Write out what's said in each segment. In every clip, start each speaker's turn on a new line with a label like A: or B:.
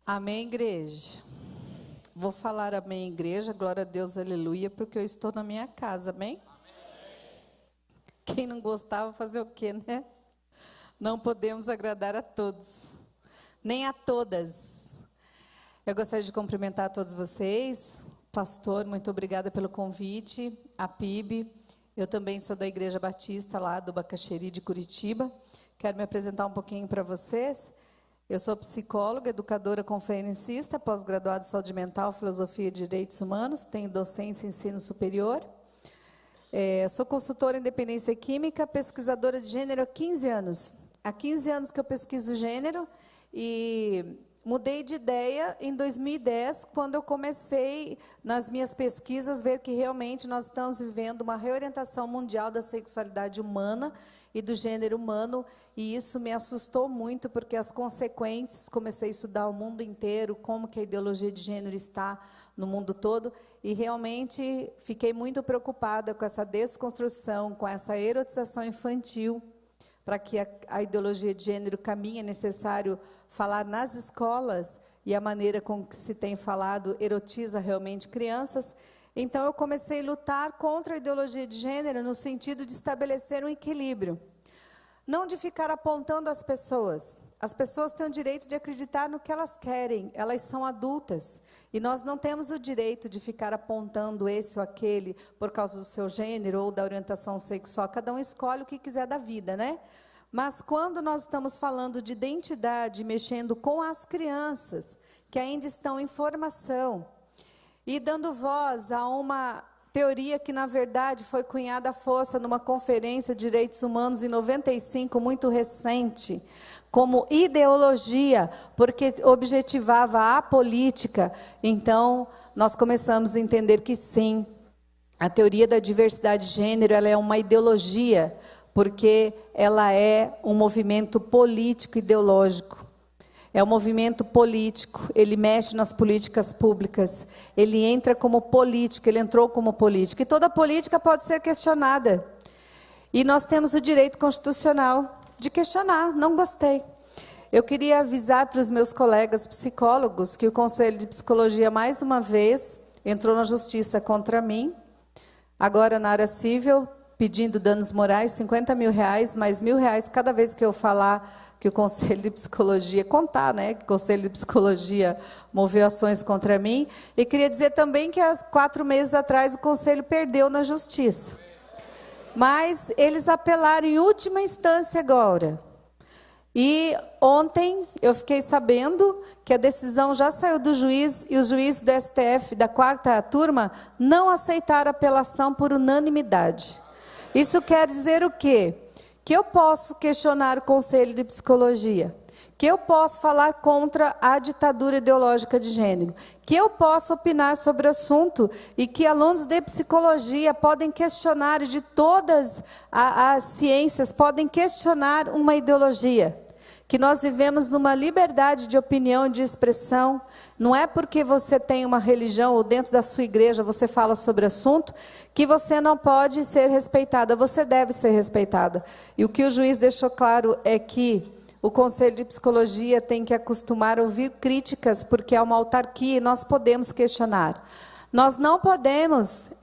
A: Amém, igreja? Vou falar amém, igreja, glória a Deus, aleluia, porque eu estou na minha casa, amém? Quem não gostava, fazer o quê, né? Não podemos agradar a todos, nem a todas. Eu gostaria de cumprimentar a todos vocês. Pastor, muito obrigada pelo convite, a PIB. Eu também sou da Igreja Batista, lá do Bacaxeri, de Curitiba. Quero me apresentar um pouquinho para vocês. Eu sou psicóloga, educadora conferencista, pós-graduada em saúde mental, filosofia e direitos humanos, tenho docência em ensino superior. Sou consultora em dependência química, pesquisadora de gênero há 15 anos. Há 15 anos que eu pesquiso gênero e mudei de ideia em 2010, quando eu comecei, nas minhas pesquisas, ver que realmente nós estamos vivendo uma reorientação mundial da sexualidade humana e do gênero humano, e isso me assustou muito, porque as consequências, comecei a estudar o mundo inteiro, como que a ideologia de gênero está no mundo todo, e realmente fiquei muito preocupada com essa desconstrução, com essa erotização infantil, para que a ideologia de gênero caminhe. É necessário falar nas escolas, e a maneira com que se tem falado erotiza realmente crianças. Então, eu comecei a lutar contra a ideologia de gênero, no sentido de estabelecer um equilíbrio. Não de ficar apontando as pessoas. As pessoas têm o direito de acreditar no que elas querem, elas são adultas. E nós não temos o direito de ficar apontando esse ou aquele por causa do seu gênero ou da orientação sexual. Cada um escolhe o que quiser da vida, né? Mas quando nós estamos falando de identidade, mexendo com as crianças, que ainda estão em formação, e dando voz a uma teoria que, na verdade, foi cunhada à força numa conferência de direitos humanos em 95, muito recente, como ideologia, porque objetivava a política. Então, nós começamos a entender que sim, a teoria da diversidade de gênero, ela é uma ideologia, porque ela é um movimento político ideológico. É um movimento político, ele mexe nas políticas públicas, ele entra como político, ele entrou como político. E toda política pode ser questionada. E nós temos o direito constitucional de questionar, não gostei. Eu queria avisar para os meus colegas psicólogos que o Conselho de Psicologia, mais uma vez, entrou na justiça contra mim, agora na área civil, pedindo danos morais, R$50 mil, mais R$1.000 cada vez que eu falar que o Conselho de Psicologia, contar, né, que o Conselho de Psicologia moveu ações contra mim. E queria dizer também que há 4 meses atrás o Conselho perdeu na Justiça. Mas eles apelaram em última instância agora. E ontem eu fiquei sabendo que a decisão já saiu do juiz, e os juízes do STF, da 4ª turma, não aceitaram a apelação por unanimidade. Isso quer dizer o quê? Que eu posso questionar o Conselho de Psicologia, que eu posso falar contra a ditadura ideológica de gênero, que eu posso opinar sobre o assunto, e que alunos de psicologia podem questionar, de todas as ciências, podem questionar uma ideologia. Que nós vivemos numa liberdade de opinião e de expressão. Não é porque você tem uma religião ou dentro da sua igreja você fala sobre assunto que você não pode ser respeitada, você deve ser respeitada. E o que o juiz deixou claro é que o Conselho de Psicologia tem que acostumar a ouvir críticas, porque é uma autarquia e nós podemos questionar. Nós não podemos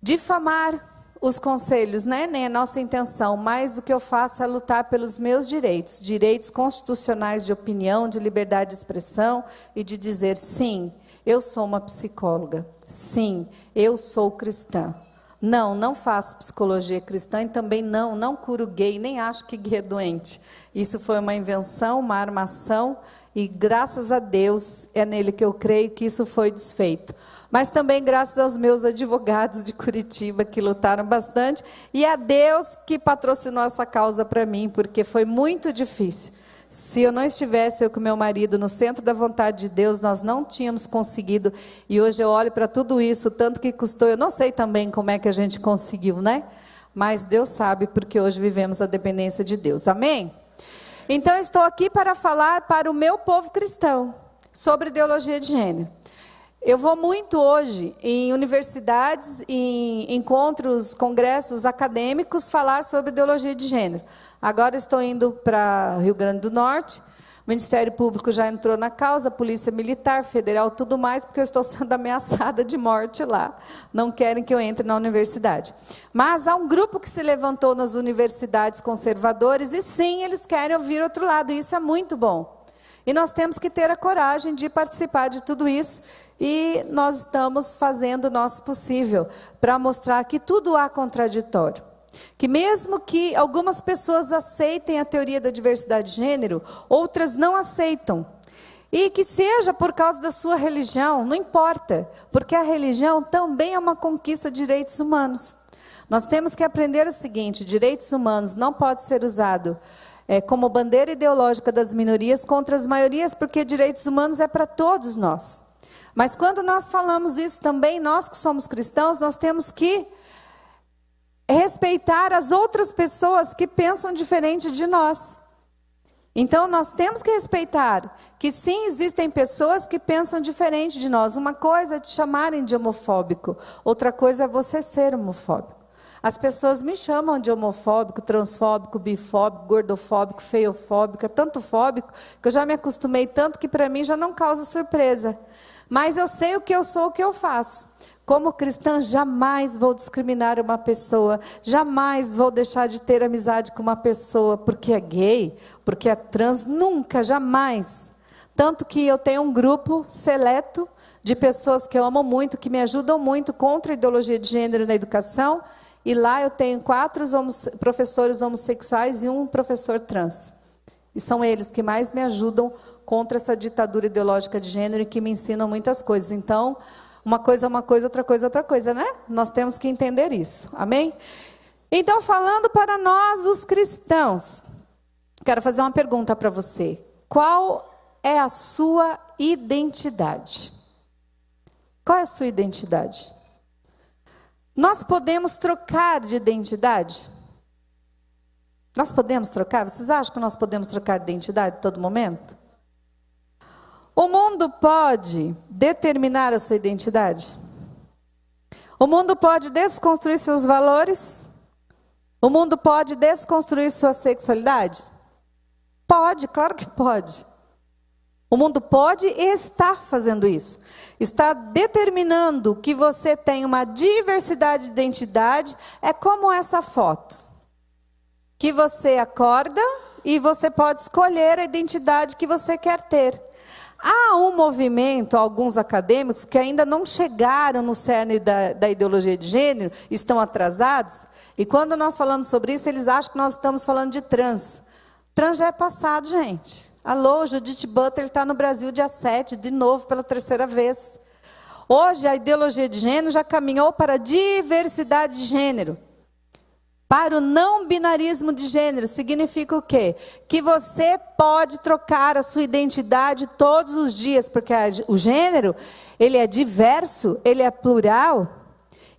A: difamar os conselhos, né? Nem a nossa intenção, mas o que eu faço é lutar pelos meus direitos, direitos constitucionais de opinião, de liberdade de expressão e de dizer sim, eu sou uma psicóloga, sim, eu sou cristã. Não faço psicologia cristã e também não curo gay, nem acho que gay é doente. Isso foi uma invenção, uma armação, e graças a Deus, é nele que eu creio que isso foi desfeito. Mas também graças aos meus advogados de Curitiba, que lutaram bastante, e a Deus que patrocinou essa causa para mim, porque foi muito difícil. Se eu não estivesse, eu com meu marido, no centro da vontade de Deus, nós não tínhamos conseguido. E hoje eu olho para tudo isso, tanto que custou, eu não sei também como é que a gente conseguiu, né? Mas Deus sabe, porque hoje vivemos a dependência de Deus. Amém? Então, eu estou aqui para falar para o meu povo cristão sobre ideologia de gênero. Eu vou muito hoje em universidades, em encontros, congressos acadêmicos, falar sobre ideologia de gênero. Agora estou indo para Rio Grande do Norte, O Ministério Público já entrou na causa, a Polícia Militar, Federal, tudo mais, porque eu estou sendo ameaçada de morte lá. Não querem que eu entre na universidade. Mas há um grupo que se levantou nas universidades conservadores e sim, eles querem ouvir outro lado, e isso é muito bom. E nós temos que ter a coragem de participar de tudo isso, e nós estamos fazendo o nosso possível para mostrar que tudo há contraditório. Que mesmo que algumas pessoas aceitem a teoria da diversidade de gênero, outras não aceitam. E que seja por causa da sua religião, não importa, porque a religião também é uma conquista de direitos humanos. Nós temos que aprender o seguinte: direitos humanos não pode ser usado como bandeira ideológica das minorias contra as maiorias, porque direitos humanos é para todos nós. Mas quando nós falamos isso também, nós que somos cristãos, nós temos que respeitar as outras pessoas que pensam diferente de nós. Então, nós temos que respeitar que sim, existem pessoas que pensam diferente de nós. Uma coisa é te chamarem de homofóbico, outra coisa é você ser homofóbico. As pessoas me chamam de homofóbico, transfóbico, bifóbico, gordofóbico, feiofóbico, tanto fóbico, que eu já me acostumei tanto que para mim já não causa surpresa. Mas eu sei o que eu sou, o que eu faço. Como cristã, jamais vou discriminar uma pessoa, jamais vou deixar de ter amizade com uma pessoa porque é gay, porque é trans, nunca, jamais. Tanto que eu tenho um grupo seleto de pessoas que eu amo muito, que me ajudam muito contra a ideologia de gênero na educação, e lá eu tenho 4 professores homossexuais e 1 professor trans. E são eles que mais me ajudam contra essa ditadura ideológica de gênero e que me ensinam muitas coisas. Então, uma coisa é uma coisa, outra coisa é outra coisa, né? Nós temos que entender isso, amém? Então, falando para nós, os cristãos, quero fazer uma pergunta para você. Qual é a sua identidade? Qual é a sua identidade? Nós podemos trocar de identidade? Nós podemos trocar? Vocês acham que nós podemos trocar de identidade a todo momento? O mundo pode determinar a sua identidade? O mundo pode desconstruir seus valores? O mundo pode desconstruir sua sexualidade? Pode, claro que pode. O mundo pode e está fazendo isso. Está determinando que você tem uma diversidade de identidade. É como essa foto. Que você acorda e você pode escolher a identidade que você quer ter. Há um movimento, alguns acadêmicos, que ainda não chegaram no cerne da ideologia de gênero, estão atrasados, e quando nós falamos sobre isso, eles acham que nós estamos falando de trans. Trans já é passado, gente. Alô, Judith Butler está no Brasil dia 7, de novo, pela 3ª vez. Hoje, a ideologia de gênero já caminhou para a diversidade de gênero. Para o não binarismo de gênero, significa o quê? Que você pode trocar a sua identidade todos os dias, porque o gênero, ele é diverso, ele é plural,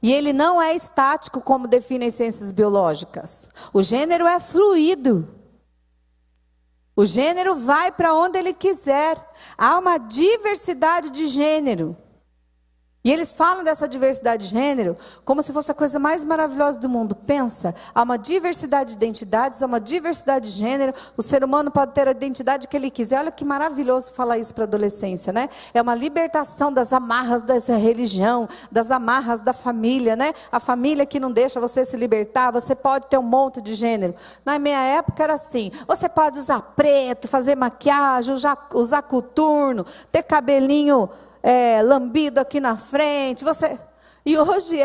A: e ele não é estático, como definem as ciências biológicas. O gênero é fluido. O gênero vai para onde ele quiser. Há uma diversidade de gênero. E eles falam dessa diversidade de gênero como se fosse a coisa mais maravilhosa do mundo. Pensa, há uma diversidade de identidades, há uma diversidade de gênero. O ser humano pode ter a identidade que ele quiser. Olha que maravilhoso falar isso para a adolescência, né? É uma libertação das amarras dessa religião, das amarras da família, né? A família que não deixa você se libertar. Você pode ter um monte de gênero. Na minha época era assim: você pode usar preto, fazer maquiagem, usar coturno, ter cabelinho lambido aqui na frente, e hoje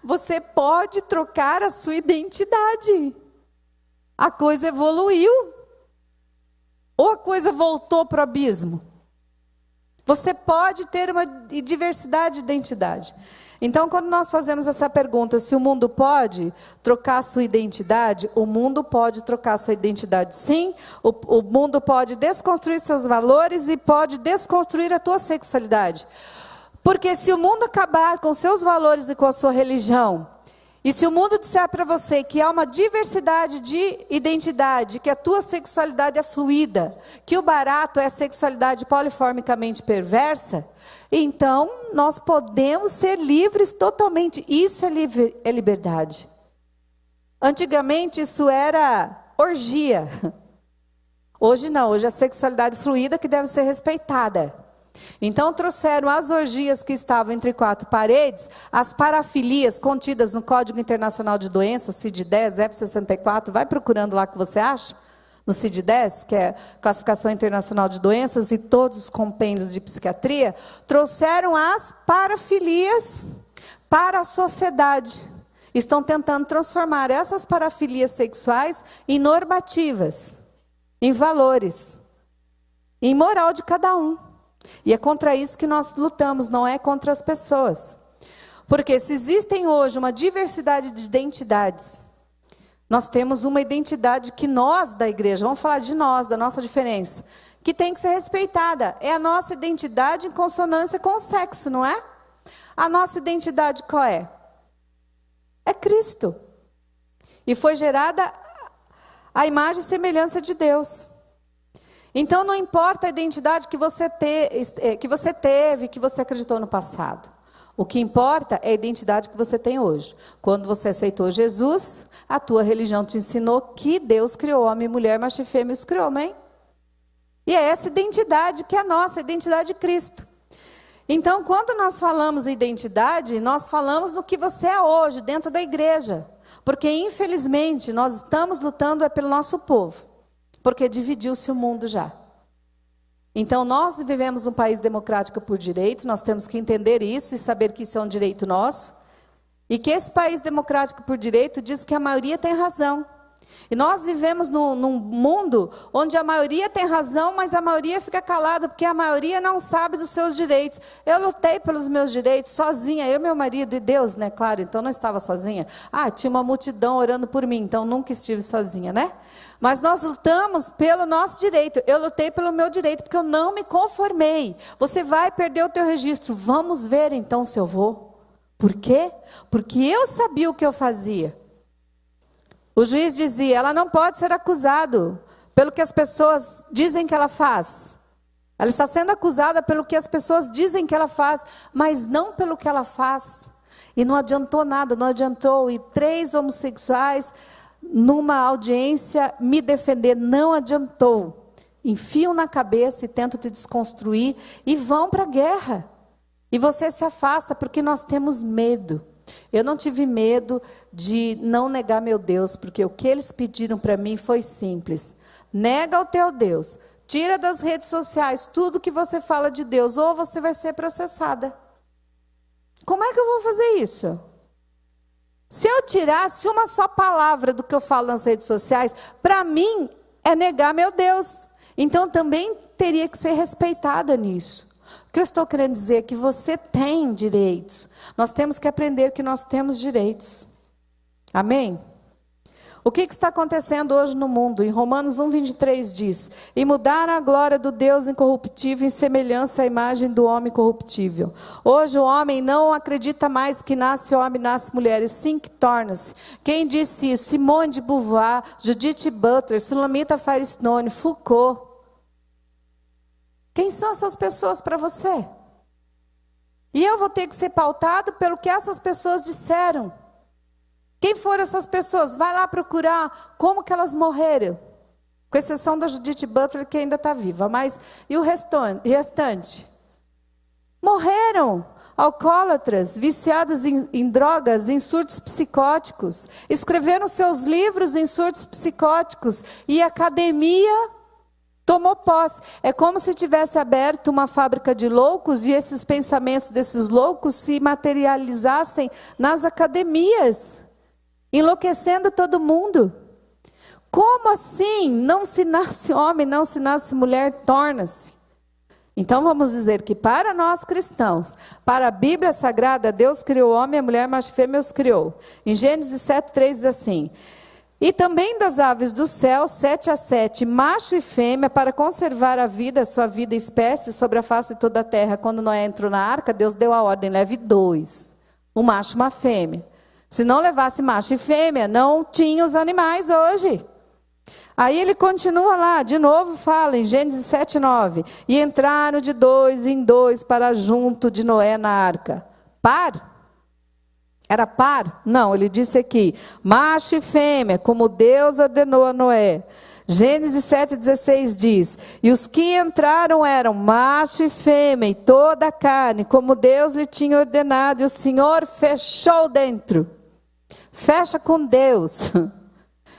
A: você pode trocar a sua identidade. A coisa evoluiu, ou a coisa voltou para o abismo. Você pode ter uma diversidade de identidade. Então, quando nós fazemos essa pergunta, se o mundo pode trocar a sua identidade, o mundo pode trocar a sua identidade, sim. O mundo pode desconstruir seus valores e pode desconstruir a tua sexualidade. Porque se o mundo acabar com seus valores e com a sua religião, e se o mundo disser para você que há uma diversidade de identidade, que a tua sexualidade é fluida, que o barato é a sexualidade poliformicamente perversa, então nós podemos ser livres totalmente. Isso é liberdade. Antigamente isso era orgia. Hoje não, hoje é a sexualidade fluida que deve ser respeitada. Então trouxeram as orgias que estavam entre quatro paredes, as parafilias contidas no Código Internacional de Doenças, CID-10, F64, vai procurando lá que você acha, no CID-10, que é Classificação Internacional de Doenças, e todos os compêndios de psiquiatria, trouxeram as parafilias para a sociedade. Estão tentando transformar essas parafilias sexuais em normativas, em valores, em moral de cada um. E é contra isso que nós lutamos, não é contra as pessoas. Porque se existem hoje uma diversidade de identidades, nós temos uma identidade que nós da igreja, vamos falar de nós, da nossa diferença, que tem que ser respeitada. É a nossa identidade em consonância com o sexo, não é? A nossa identidade qual é? É Cristo. E foi gerada a imagem e semelhança de Deus. Então não importa a identidade que você teve, que você acreditou no passado. O que importa é a identidade que você tem hoje. Quando você aceitou Jesus, a tua religião te ensinou que Deus criou homem e mulher, macho e fêmea os criou, amém? E é essa identidade que é a nossa, a identidade de Cristo. Então, quando nós falamos em identidade, nós falamos do que você é hoje, dentro da igreja. Porque, infelizmente, nós estamos lutando pelo nosso povo. Porque dividiu-se o mundo já. Então, nós vivemos um país democrático por direito, nós temos que entender isso e saber que isso é um direito nosso. E que esse país democrático por direito diz que a maioria tem razão. E nós vivemos num mundo onde a maioria tem razão, mas a maioria fica calada, porque a maioria não sabe dos seus direitos. Eu lutei pelos meus direitos sozinha, eu, meu marido e Deus, né? Claro, então não estava sozinha. Tinha uma multidão orando por mim, então nunca estive sozinha, né? Mas nós lutamos pelo nosso direito. Eu lutei pelo meu direito, porque eu não me conformei. Você vai perder o teu registro. Vamos ver então se eu vou. Por quê? Porque eu sabia o que eu fazia. O juiz dizia, ela não pode ser acusada pelo que as pessoas dizem que ela faz. Ela está sendo acusada pelo que as pessoas dizem que ela faz, mas não pelo que ela faz. E não adiantou nada, não adiantou. E 3 homossexuais, numa audiência, me defender, não adiantou. Enfiam na cabeça e tentam te desconstruir e vão para a guerra. E você se afasta porque nós temos medo. Eu não tive medo de não negar meu Deus, porque o que eles pediram para mim foi simples. Nega o teu Deus, tira das redes sociais tudo que você fala de Deus, ou você vai ser processada. Como é que eu vou fazer isso? Se eu tirasse uma só palavra do que eu falo nas redes sociais, para mim é negar meu Deus. Então também teria que ser respeitada nisso. O que eu estou querendo dizer é que você tem direitos. Nós temos que aprender que nós temos direitos. Amém? O que está acontecendo hoje no mundo? Em Romanos 1:23 diz, e mudaram a glória do Deus incorruptível em semelhança à imagem do homem corruptível. Hoje o homem não acredita mais que nasce homem, nasce mulher, e sim que torna-se. Quem disse isso? Simone de Beauvoir, Judith Butler, Sulamita Firestone, Foucault. Quem são essas pessoas para você? E eu vou ter que ser pautado pelo que essas pessoas disseram. Quem foram essas pessoas? Vai lá procurar como que elas morreram. Com exceção da Judith Butler, que ainda está viva. Mas e o restante? Morreram. Alcoólatras, viciadas em drogas, em surtos psicóticos. Escreveram seus livros em surtos psicóticos. E a academia tomou posse. É como se tivesse aberto uma fábrica de loucos e esses pensamentos desses loucos se materializassem nas academias, enlouquecendo todo mundo. Como assim? Não se nasce homem, não se nasce mulher, torna-se. Então vamos dizer que para nós cristãos, para a Bíblia Sagrada, Deus criou o homem, a mulher, macho e fêmea os criou. Em Gênesis 7:3 diz assim, e também das aves do céu, 7 macho e fêmea, para conservar a vida, a sua vida e espécie sobre a face de toda a terra. Quando Noé entrou na arca, Deus deu a ordem, leve 2, um macho e uma fêmea. Se não levasse macho e fêmea, não tinha os animais hoje. Aí ele continua lá, de novo fala em Gênesis 7:9. E entraram de 2 em 2 para junto de Noé na arca. Par? Era par? Não, ele disse aqui, macho e fêmea, como Deus ordenou a Noé. Gênesis 7,16 diz: e os que entraram eram macho e fêmea, e toda a carne, como Deus lhe tinha ordenado, e o Senhor fechou dentro. Fecha com Deus.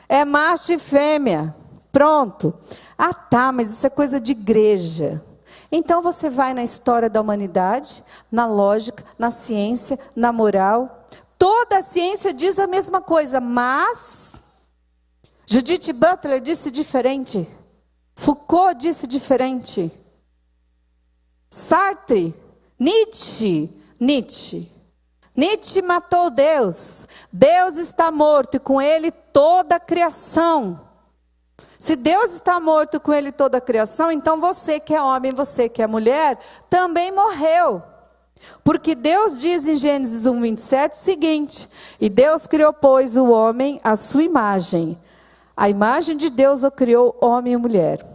A: É macho e fêmea. Pronto. Ah, tá, mas isso é coisa de igreja. Então você vai na história da humanidade, na lógica, na ciência, na moral. Toda a ciência diz a mesma coisa, mas Judith Butler disse diferente. Foucault disse diferente. Sartre, Nietzsche matou Deus. Deus está morto e com ele toda a criação. Se Deus está morto e com ele toda a criação, então você que é homem, você que é mulher, também morreu. Porque Deus diz em Gênesis 1:27 o seguinte: e Deus criou, pois, o homem à sua imagem. A imagem de Deus o criou homem e mulher.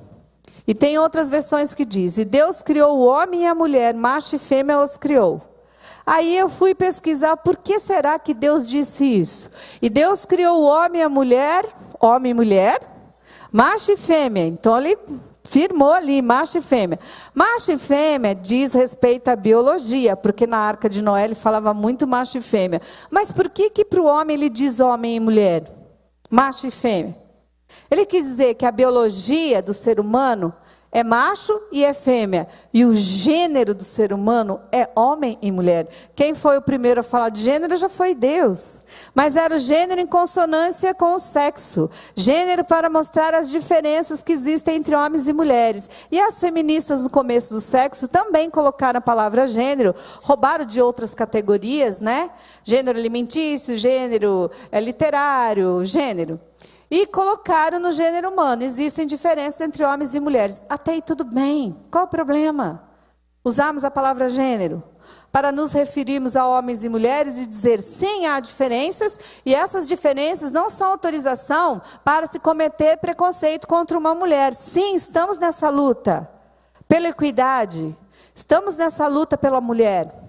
A: E tem outras versões que diz: e Deus criou o homem e a mulher, macho e fêmea os criou. Aí eu fui pesquisar por que será que Deus disse isso. E Deus criou o homem e a mulher, homem e mulher, macho e fêmea. Então ele firmou ali, macho e fêmea. Macho e fêmea diz respeito à biologia, porque na Arca de Noé ele falava muito macho e fêmea. Mas por que para o homem ele diz homem e mulher? Macho e fêmea. Ele quis dizer que a biologia do ser humano é macho e é fêmea. E o gênero do ser humano é homem e mulher. Quem foi o primeiro a falar de gênero já foi Deus. Mas era o gênero em consonância com o sexo. Gênero para mostrar as diferenças que existem entre homens e mulheres. E as feministas no começo do sexo também colocaram a palavra gênero. Roubaram de outras categorias, né? Gênero alimentício, gênero literário, gênero. E colocaram no gênero humano. Existem diferenças entre homens e mulheres. Até aí tudo bem. Qual o problema? Usamos a palavra gênero para nos referirmos a homens e mulheres e dizer sim, há diferenças. E essas diferenças não são autorização para se cometer preconceito contra uma mulher. Sim, estamos nessa luta pela equidade. Estamos nessa luta pela mulher.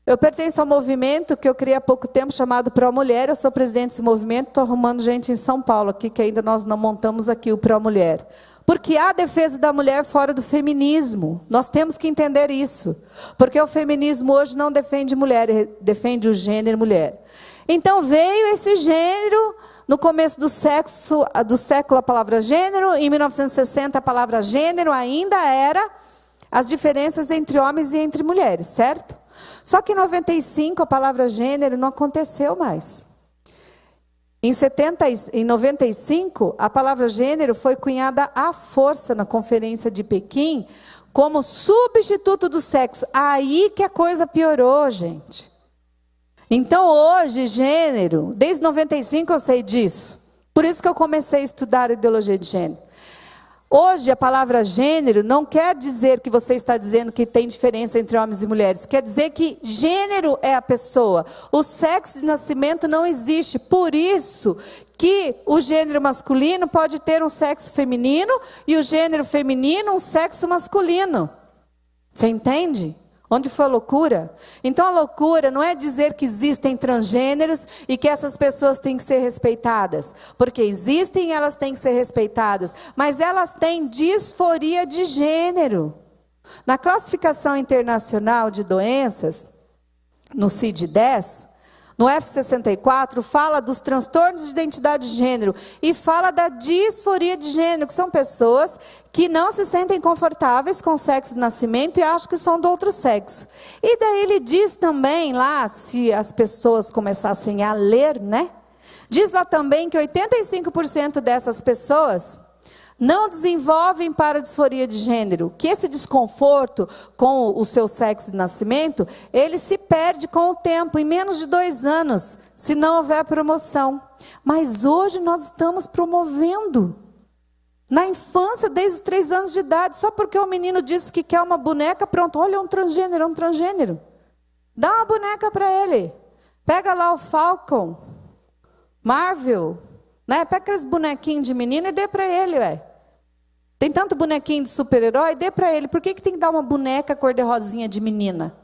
A: Eu pertenço ao movimento que eu criei há pouco tempo, chamado Pro Mulher. Eu sou presidente desse movimento, estou arrumando gente em São Paulo, aqui, que ainda nós não montamos aqui o Pro Mulher. Porque há defesa da mulher fora do feminismo. Nós temos que entender isso. Porque o feminismo hoje não defende mulher, defende o gênero mulher. Então veio esse gênero, no começo do século a palavra gênero, em 1960 a palavra gênero ainda era as diferenças entre homens e entre mulheres, certo? Só que em 95 a palavra gênero não aconteceu mais. Em 95 a palavra gênero foi cunhada à força na Conferência de Pequim como substituto do sexo. Aí que a coisa piorou, gente. Então hoje gênero, desde 95 eu sei disso. Por isso que eu comecei a estudar a ideologia de gênero. Hoje, a palavra gênero não quer dizer que você está dizendo que tem diferença entre homens e mulheres. Quer dizer que gênero é a pessoa. O sexo de nascimento não existe. Por isso que o gênero masculino pode ter um sexo feminino e o gênero feminino um sexo masculino. Você entende? Onde foi a loucura? Então a loucura não é dizer que existem transgêneros e que essas pessoas têm que ser respeitadas. Porque existem e elas têm que ser respeitadas. Mas elas têm disforia de gênero. Na classificação internacional de doenças, no CID-10, no F64, fala dos transtornos de identidade de gênero e fala da disforia de gênero, que são pessoas que não se sentem confortáveis com o sexo de nascimento e acham que são do outro sexo. E daí ele diz também lá, se as pessoas começassem a ler, né? Diz lá também que 85% dessas pessoas não desenvolvem para disforia de gênero, que esse desconforto com o seu sexo de nascimento, ele se perde com o tempo, em menos de 2 anos, se não houver promoção. Mas hoje nós estamos promovendo. Na infância, desde os 3 anos de idade, só porque o menino disse que quer uma boneca, pronto, olha, é um transgênero. Dá uma boneca para ele. Pega lá o Falcon, Marvel, né? Pega aqueles bonequinhos de menino e dê para ele, ué. Tem tanto bonequinho de super-herói, dê para ele. Por que tem que dar uma boneca cor-de-rosinha de menina?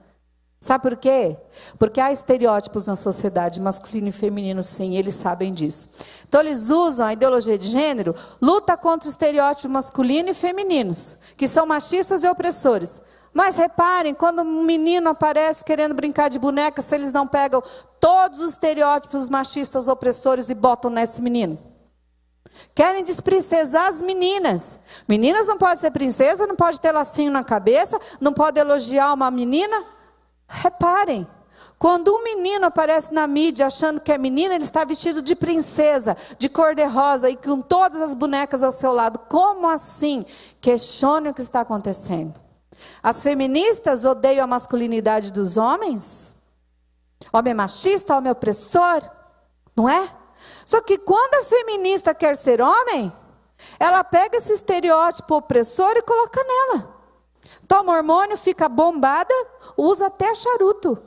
A: Sabe por quê? Porque há estereótipos na sociedade, masculino e feminino, sim, eles sabem disso. Então eles usam a ideologia de gênero, luta contra os estereótipos masculinos e femininos, que são machistas e opressores. Mas reparem, quando um menino aparece querendo brincar de boneca, se eles não pegam todos os estereótipos machistas opressores e botam nesse menino. Querem desprincesar as meninas. Meninas não podem ser princesa, não pode ter lacinho na cabeça, não pode elogiar uma menina. Reparem, quando um menino aparece na mídia achando que é menina, ele está vestido de princesa, de cor-de-rosa e com todas as bonecas ao seu lado. Como assim? Questione o que está acontecendo. As feministas odeiam a masculinidade dos homens? Homem machista, homem opressor, não é? Só que quando a feminista quer ser homem, ela pega esse estereótipo opressor e coloca nela. Toma hormônio, fica bombada, usa até charuto.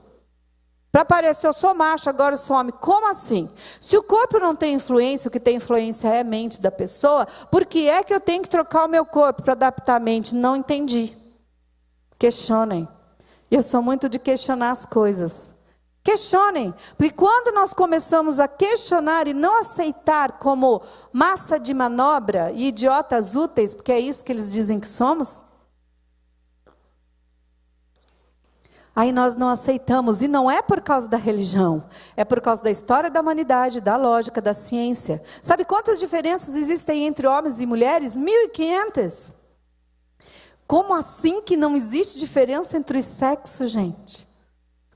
A: Para parecer, eu sou macho, agora eu sou homem. Como assim? Se o corpo não tem influência, o que tem influência é a mente da pessoa, por que é que eu tenho que trocar o meu corpo para adaptar a mente? Não entendi. Questionem. Eu sou muito de questionar as coisas. Questionem, porque quando nós começamos a questionar e não aceitar como massa de manobra e idiotas úteis, porque é isso que eles dizem que somos, aí nós não aceitamos, e não é por causa da religião, é por causa da história da humanidade, da lógica, da ciência. Sabe quantas diferenças existem entre homens e mulheres? 1.500. Como assim que não existe diferença entre os sexos, gente?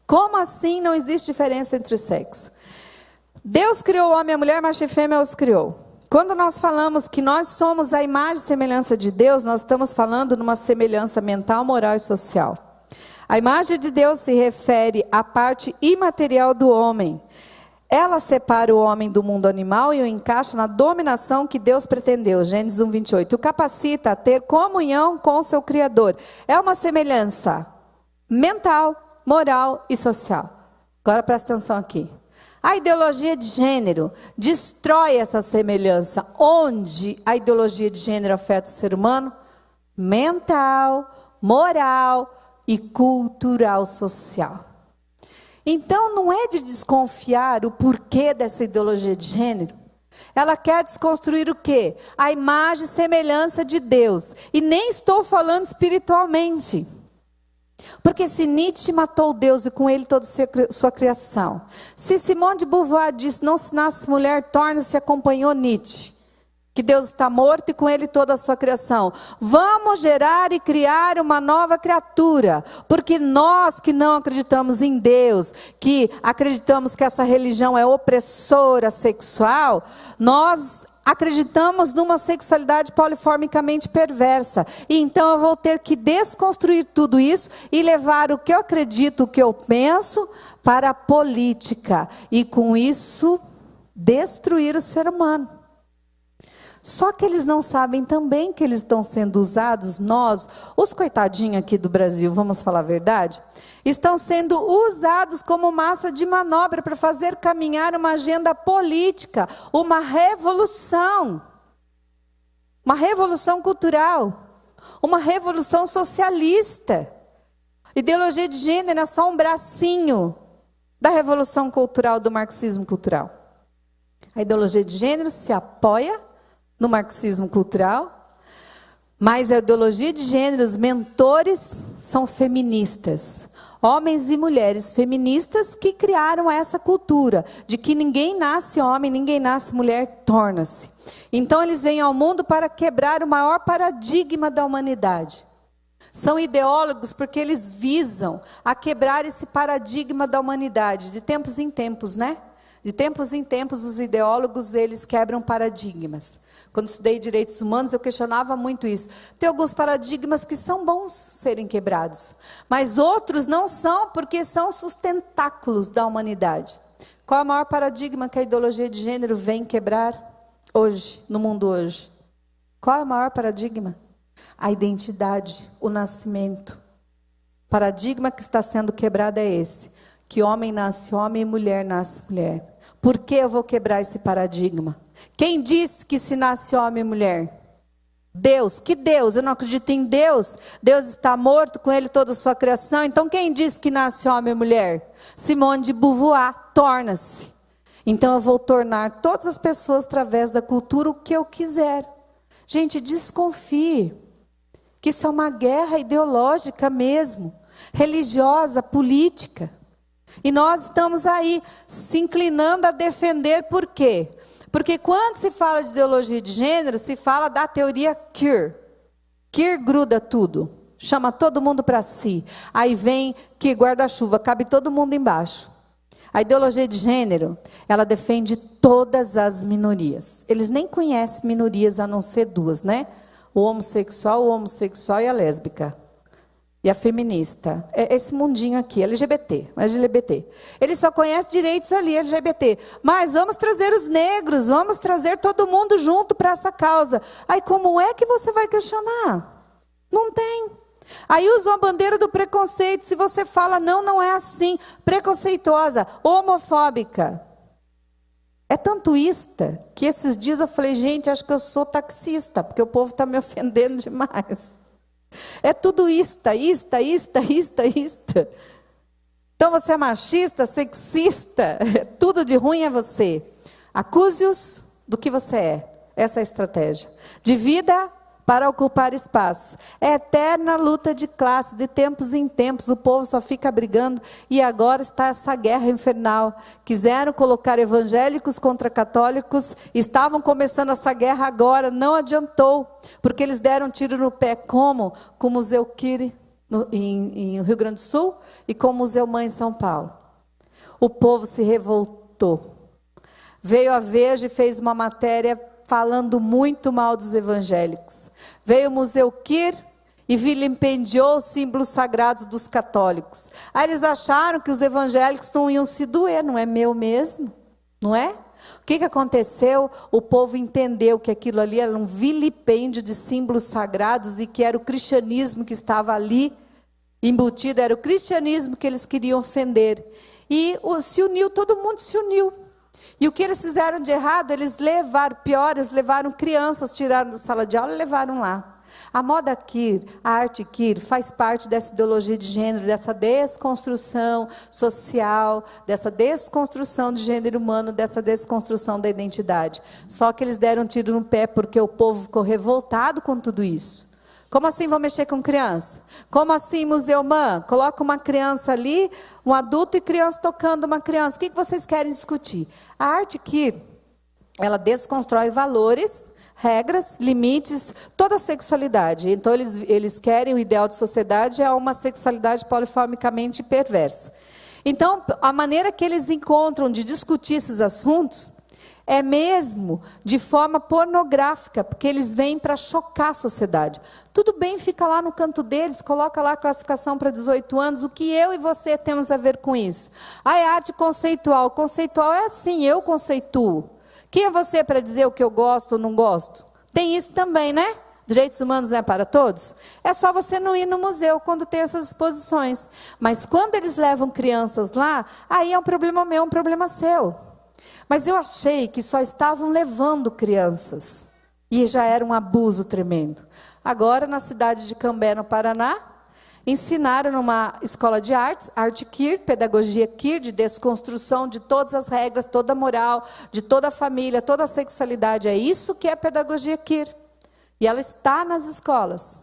A: Como assim não existe diferença entre os sexos? Deus criou o homem e a mulher, macho e fêmea os criou. Quando nós falamos que nós somos a imagem e semelhança de Deus, nós estamos falando numa semelhança mental, moral e social. A imagem de Deus se refere à parte imaterial do homem. Ela separa o homem do mundo animal e o encaixa na dominação que Deus pretendeu. Gênesis 1:28. O capacita a ter comunhão com o seu Criador. É uma semelhança mental, moral e social. Agora presta atenção aqui. A ideologia de gênero destrói essa semelhança. Onde a ideologia de gênero afeta o ser humano? Mental, moral e cultural social. Então não é de desconfiar o porquê dessa ideologia de gênero. Ela quer desconstruir o quê? A imagem e semelhança de Deus. E nem estou falando espiritualmente. Porque se Nietzsche matou Deus e com ele toda sua criação, se Simone de Beauvoir disse, não se nasce mulher, torna-se, acompanhou Nietzsche, que Deus está morto e com ele toda a sua criação, vamos gerar e criar uma nova criatura, porque nós que não acreditamos em Deus, que acreditamos que essa religião é opressora sexual, nós acreditamos numa sexualidade poliformicamente perversa. E então eu vou ter que desconstruir tudo isso e levar o que eu acredito, o que eu penso, para a política. E com isso, destruir o ser humano. Só que eles não sabem também que eles estão sendo usados, nós, os coitadinhos aqui do Brasil, vamos falar a verdade, estão sendo usados como massa de manobra para fazer caminhar uma agenda política, uma revolução cultural, uma revolução socialista. Ideologia de gênero é só um bracinho da revolução cultural, do marxismo cultural. A ideologia de gênero se apoia no marxismo cultural, mas a ideologia de gênero, os mentores são feministas. Homens e mulheres feministas que criaram essa cultura de que ninguém nasce homem, ninguém nasce mulher, torna-se. Então eles vêm ao mundo para quebrar o maior paradigma da humanidade. São ideólogos porque eles visam a quebrar esse paradigma da humanidade, de tempos em tempos, né? De tempos em tempos os ideólogos, eles quebram paradigmas. Quando estudei direitos humanos, eu questionava muito isso. Tem alguns paradigmas que são bons serem quebrados, mas outros não são, porque são sustentáculos da humanidade. Qual é o maior paradigma que a ideologia de gênero vem quebrar hoje, no mundo hoje? Qual é o maior paradigma? A identidade, o nascimento. O paradigma que está sendo quebrado é esse, que homem nasce homem e mulher nasce mulher. Por que eu vou quebrar esse paradigma? Quem disse que se nasce homem e mulher? Deus, que Deus? Eu não acredito em Deus. Deus está morto, com ele toda a sua criação. Então quem disse que nasce homem e mulher? Simone de Beauvoir, torna-se. Então eu vou tornar todas as pessoas através da cultura o que eu quiser. Gente, desconfie que isso é uma guerra ideológica mesmo, religiosa, política. E nós estamos aí se inclinando a defender por quê? Porque quando se fala de ideologia de gênero, se fala da teoria Queer. Queer gruda tudo, chama todo mundo para si. Aí vem que guarda-chuva, cabe todo mundo embaixo. A ideologia de gênero, ela defende todas as minorias. Eles nem conhecem minorias a não ser duas, né? O homossexual e a lésbica. E a feminista, é esse mundinho aqui, LGBT. Eles só conhecem direitos ali, LGBT. Mas vamos trazer os negros, vamos trazer todo mundo junto para essa causa. Aí como é que você vai questionar? Não tem. Aí usam a bandeira do preconceito, se você fala não, não é assim. Preconceituosa, homofóbica. É tantoísta que esses dias eu falei, gente, acho que eu sou taxista, porque o povo está me ofendendo demais. É tudo ista. Então você é machista, sexista, tudo de ruim é você. Acuse-os do que você é. Essa é a estratégia. Divida para ocupar espaço. É eterna luta de classe, de tempos em tempos. O povo só fica brigando e agora está essa guerra infernal. Quiseram colocar evangélicos contra católicos, estavam começando essa guerra agora, não adiantou, porque eles deram tiro no pé, como? Com o Museu Queer em Rio Grande do Sul e com o Museu Mãe em São Paulo. O povo se revoltou. Veio a Veja e fez uma matéria falando muito mal dos evangélicos. Veio o Museu Queer e vilipendiou os símbolos sagrados dos católicos. Aí eles acharam que os evangélicos não iam se doer, não é meu mesmo? Não é? O que aconteceu? O povo entendeu que aquilo ali era um vilipêndio de símbolos sagrados e que era o cristianismo que estava ali embutido, era o cristianismo que eles queriam ofender. E se uniu, todo mundo se uniu. E o que eles fizeram de errado? Eles levaram crianças, tiraram da sala de aula e levaram lá. A moda queer, a arte queer, faz parte dessa ideologia de gênero, dessa desconstrução social, dessa desconstrução de gênero humano, dessa desconstrução da identidade. Só que eles deram um tiro no pé porque o povo ficou revoltado com tudo isso. Como assim vou mexer com criança? Como assim, Museu Man? Coloca uma criança ali, um adulto e criança tocando uma criança. O que vocês querem discutir? A arte queer, ela desconstrói valores, regras, limites, toda a sexualidade. Então eles querem, o ideal de sociedade é uma sexualidade poliformicamente perversa. Então a maneira que eles encontram de discutir esses assuntos é mesmo de forma pornográfica, porque eles vêm para chocar a sociedade. Tudo bem, fica lá no canto deles, coloca lá a classificação para 18 anos, o que eu e você temos a ver com isso? Ah, é arte conceitual. Conceitual é assim, eu conceituo. Quem é você para dizer o que eu gosto ou não gosto? Tem isso também, né? Direitos humanos não é para todos? É só você não ir no museu quando tem essas exposições. Mas quando eles levam crianças lá, aí é um problema meu, um problema seu. Mas eu achei que só estavam levando crianças. E já era um abuso tremendo. Agora, na cidade de Cambé, no Paraná, ensinaram numa escola de artes, arte queer, pedagogia queer, de desconstrução de todas as regras, toda a moral, de toda a família, toda a sexualidade. É isso que é pedagogia queer. E ela está nas escolas.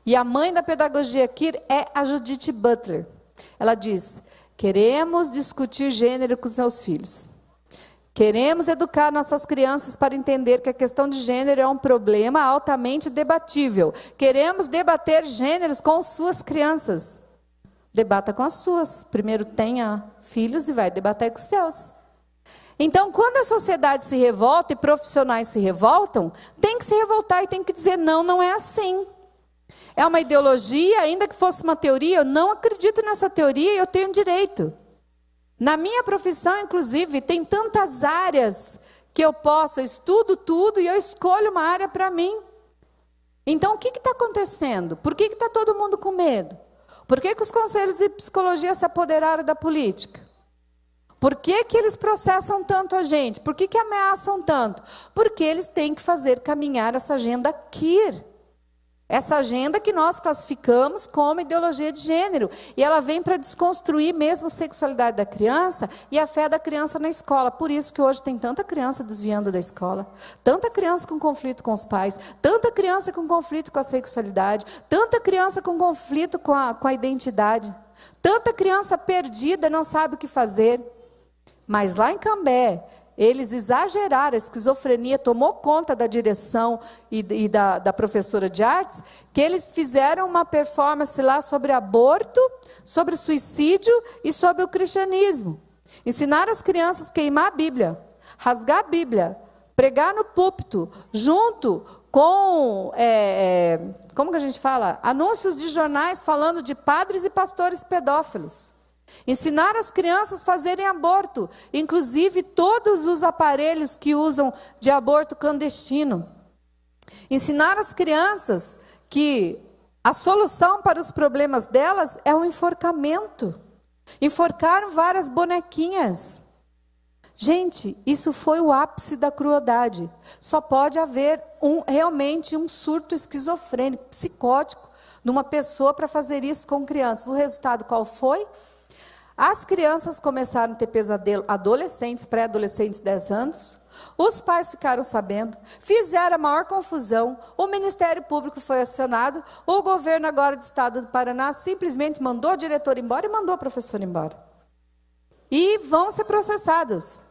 A: E a mãe da pedagogia queer é a Judith Butler. Ela diz, queremos discutir gênero com seus filhos. Queremos educar nossas crianças para entender que a questão de gênero é um problema altamente debatível. Queremos debater gêneros com suas crianças. Debata com as suas. Primeiro tenha filhos e vai debater com os seus. Então, quando a sociedade se revolta e profissionais se revoltam, tem que se revoltar e tem que dizer, não, não é assim. É uma ideologia, ainda que fosse uma teoria, eu não acredito nessa teoria e eu tenho direito. Na minha profissão, inclusive, tem tantas áreas que eu estudo tudo e eu escolho uma área para mim. Então, o que está acontecendo? Por que está todo mundo com medo? Por que os conselhos de psicologia se apoderaram da política? Por que eles processam tanto a gente? Por que ameaçam tanto? Porque eles têm que fazer caminhar essa agenda queer. Essa agenda que nós classificamos como ideologia de gênero. E ela vem para desconstruir mesmo a sexualidade da criança e a fé da criança na escola. Por isso que hoje tem tanta criança desviando da escola, tanta criança com conflito com os pais, tanta criança com conflito com a sexualidade, tanta criança com conflito com a identidade, tanta criança perdida, não sabe o que fazer. Mas lá em Cambé, eles exageraram, a esquizofrenia tomou conta da direção e da professora de artes, que eles fizeram uma performance lá sobre aborto, sobre suicídio e sobre o cristianismo. Ensinaram as crianças a queimar a Bíblia, rasgar a Bíblia, pregar no púlpito, junto com, como que a gente fala? Anúncios de jornais falando de padres e pastores pedófilos. Ensinar as crianças a fazerem aborto, inclusive todos os aparelhos que usam de aborto clandestino. Ensinar as crianças que a solução para os problemas delas é o enforcamento. Enforcaram várias bonequinhas. Gente, isso foi o ápice da crueldade. Só pode haver realmente um surto esquizofrênico, psicótico, numa pessoa para fazer isso com crianças. O resultado qual foi? As crianças começaram a ter pesadelo, adolescentes, pré-adolescentes, 10 anos. Os pais ficaram sabendo, fizeram a maior confusão. O Ministério Público foi acionado. O governo agora do estado do Paraná simplesmente mandou a diretora embora e mandou a professora embora. E vão ser processados.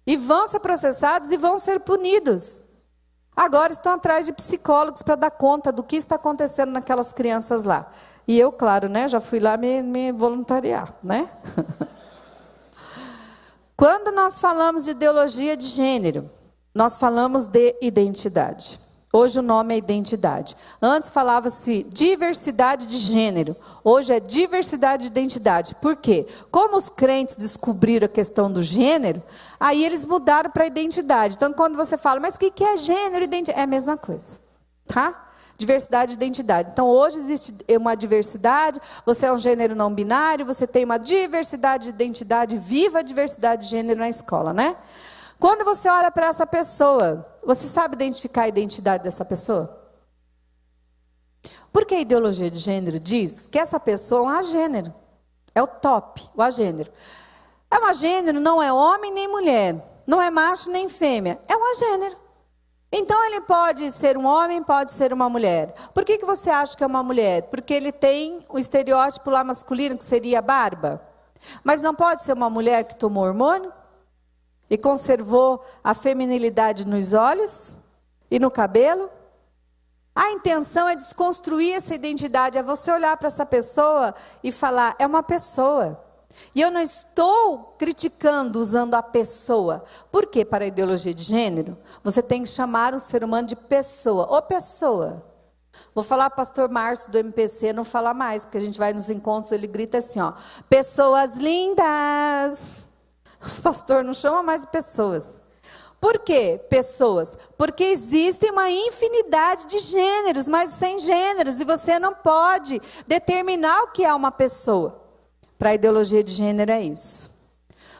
A: E vão ser processados e vão ser punidos. Agora estão atrás de psicólogos para dar conta do que está acontecendo naquelas crianças lá. E eu, claro, né, já fui lá me voluntariar, né? Quando nós falamos de ideologia de gênero, nós falamos de identidade. Hoje o nome é identidade. Antes falava-se diversidade de gênero. Hoje é diversidade de identidade. Por quê? Como os crentes descobriram a questão do gênero, aí eles mudaram para identidade. Então, quando você fala, mas o que é gênero e identidade? É a mesma coisa, tá? Diversidade de identidade. Então, hoje existe uma diversidade, você é um gênero não binário, você tem uma diversidade de identidade, viva a diversidade de gênero na escola, né? Quando você olha para essa pessoa, você sabe identificar a identidade dessa pessoa? Porque a ideologia de gênero diz que essa pessoa é um agênero, é o top, o agênero. É um agênero, não é homem nem mulher, não é macho nem fêmea, é um agênero. Então, ele pode ser um homem, pode ser uma mulher. Por que você acha que é uma mulher? Porque ele tem o estereótipo lá masculino, que seria a barba. Mas não pode ser uma mulher que tomou hormônio e conservou a feminilidade nos olhos e no cabelo? A intenção é desconstruir essa identidade, é você olhar para essa pessoa e falar, é uma pessoa. E eu não estou criticando usando a pessoa. Por quê? Para a ideologia de gênero, você tem que chamar o ser humano de pessoa. Ô pessoa. Vou falar para o pastor Márcio do MPC, não falar mais, porque a gente vai nos encontros, ele grita assim, ó, pessoas lindas. O pastor não chama mais de pessoas. Por quê? Pessoas. Porque existe uma infinidade de gêneros, mas sem gêneros, e você não pode determinar o que é uma pessoa. Para a ideologia de gênero é isso.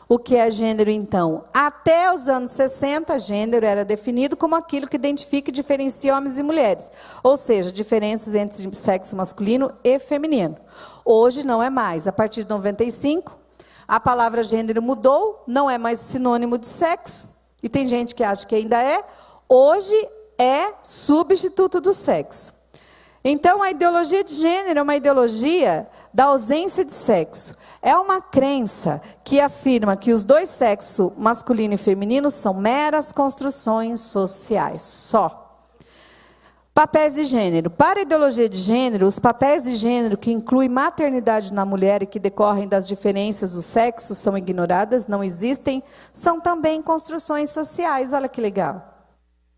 A: O que é gênero, então? Até os anos 60, gênero era definido como aquilo que identifica e diferencia homens e mulheres. Ou seja, diferenças entre sexo masculino e feminino. Hoje não é mais. A partir de 95, a palavra gênero mudou, não é mais sinônimo de sexo. E tem gente que acha que ainda é. Hoje é substituto do sexo. Então, a ideologia de gênero é uma ideologia da ausência de sexo. É uma crença que afirma que os dois sexos, masculino e feminino, são meras construções sociais, só. Papéis de gênero. Para a ideologia de gênero, os papéis de gênero que incluem maternidade na mulher e que decorrem das diferenças do sexo são ignoradas, não existem, são também construções sociais. Olha que legal.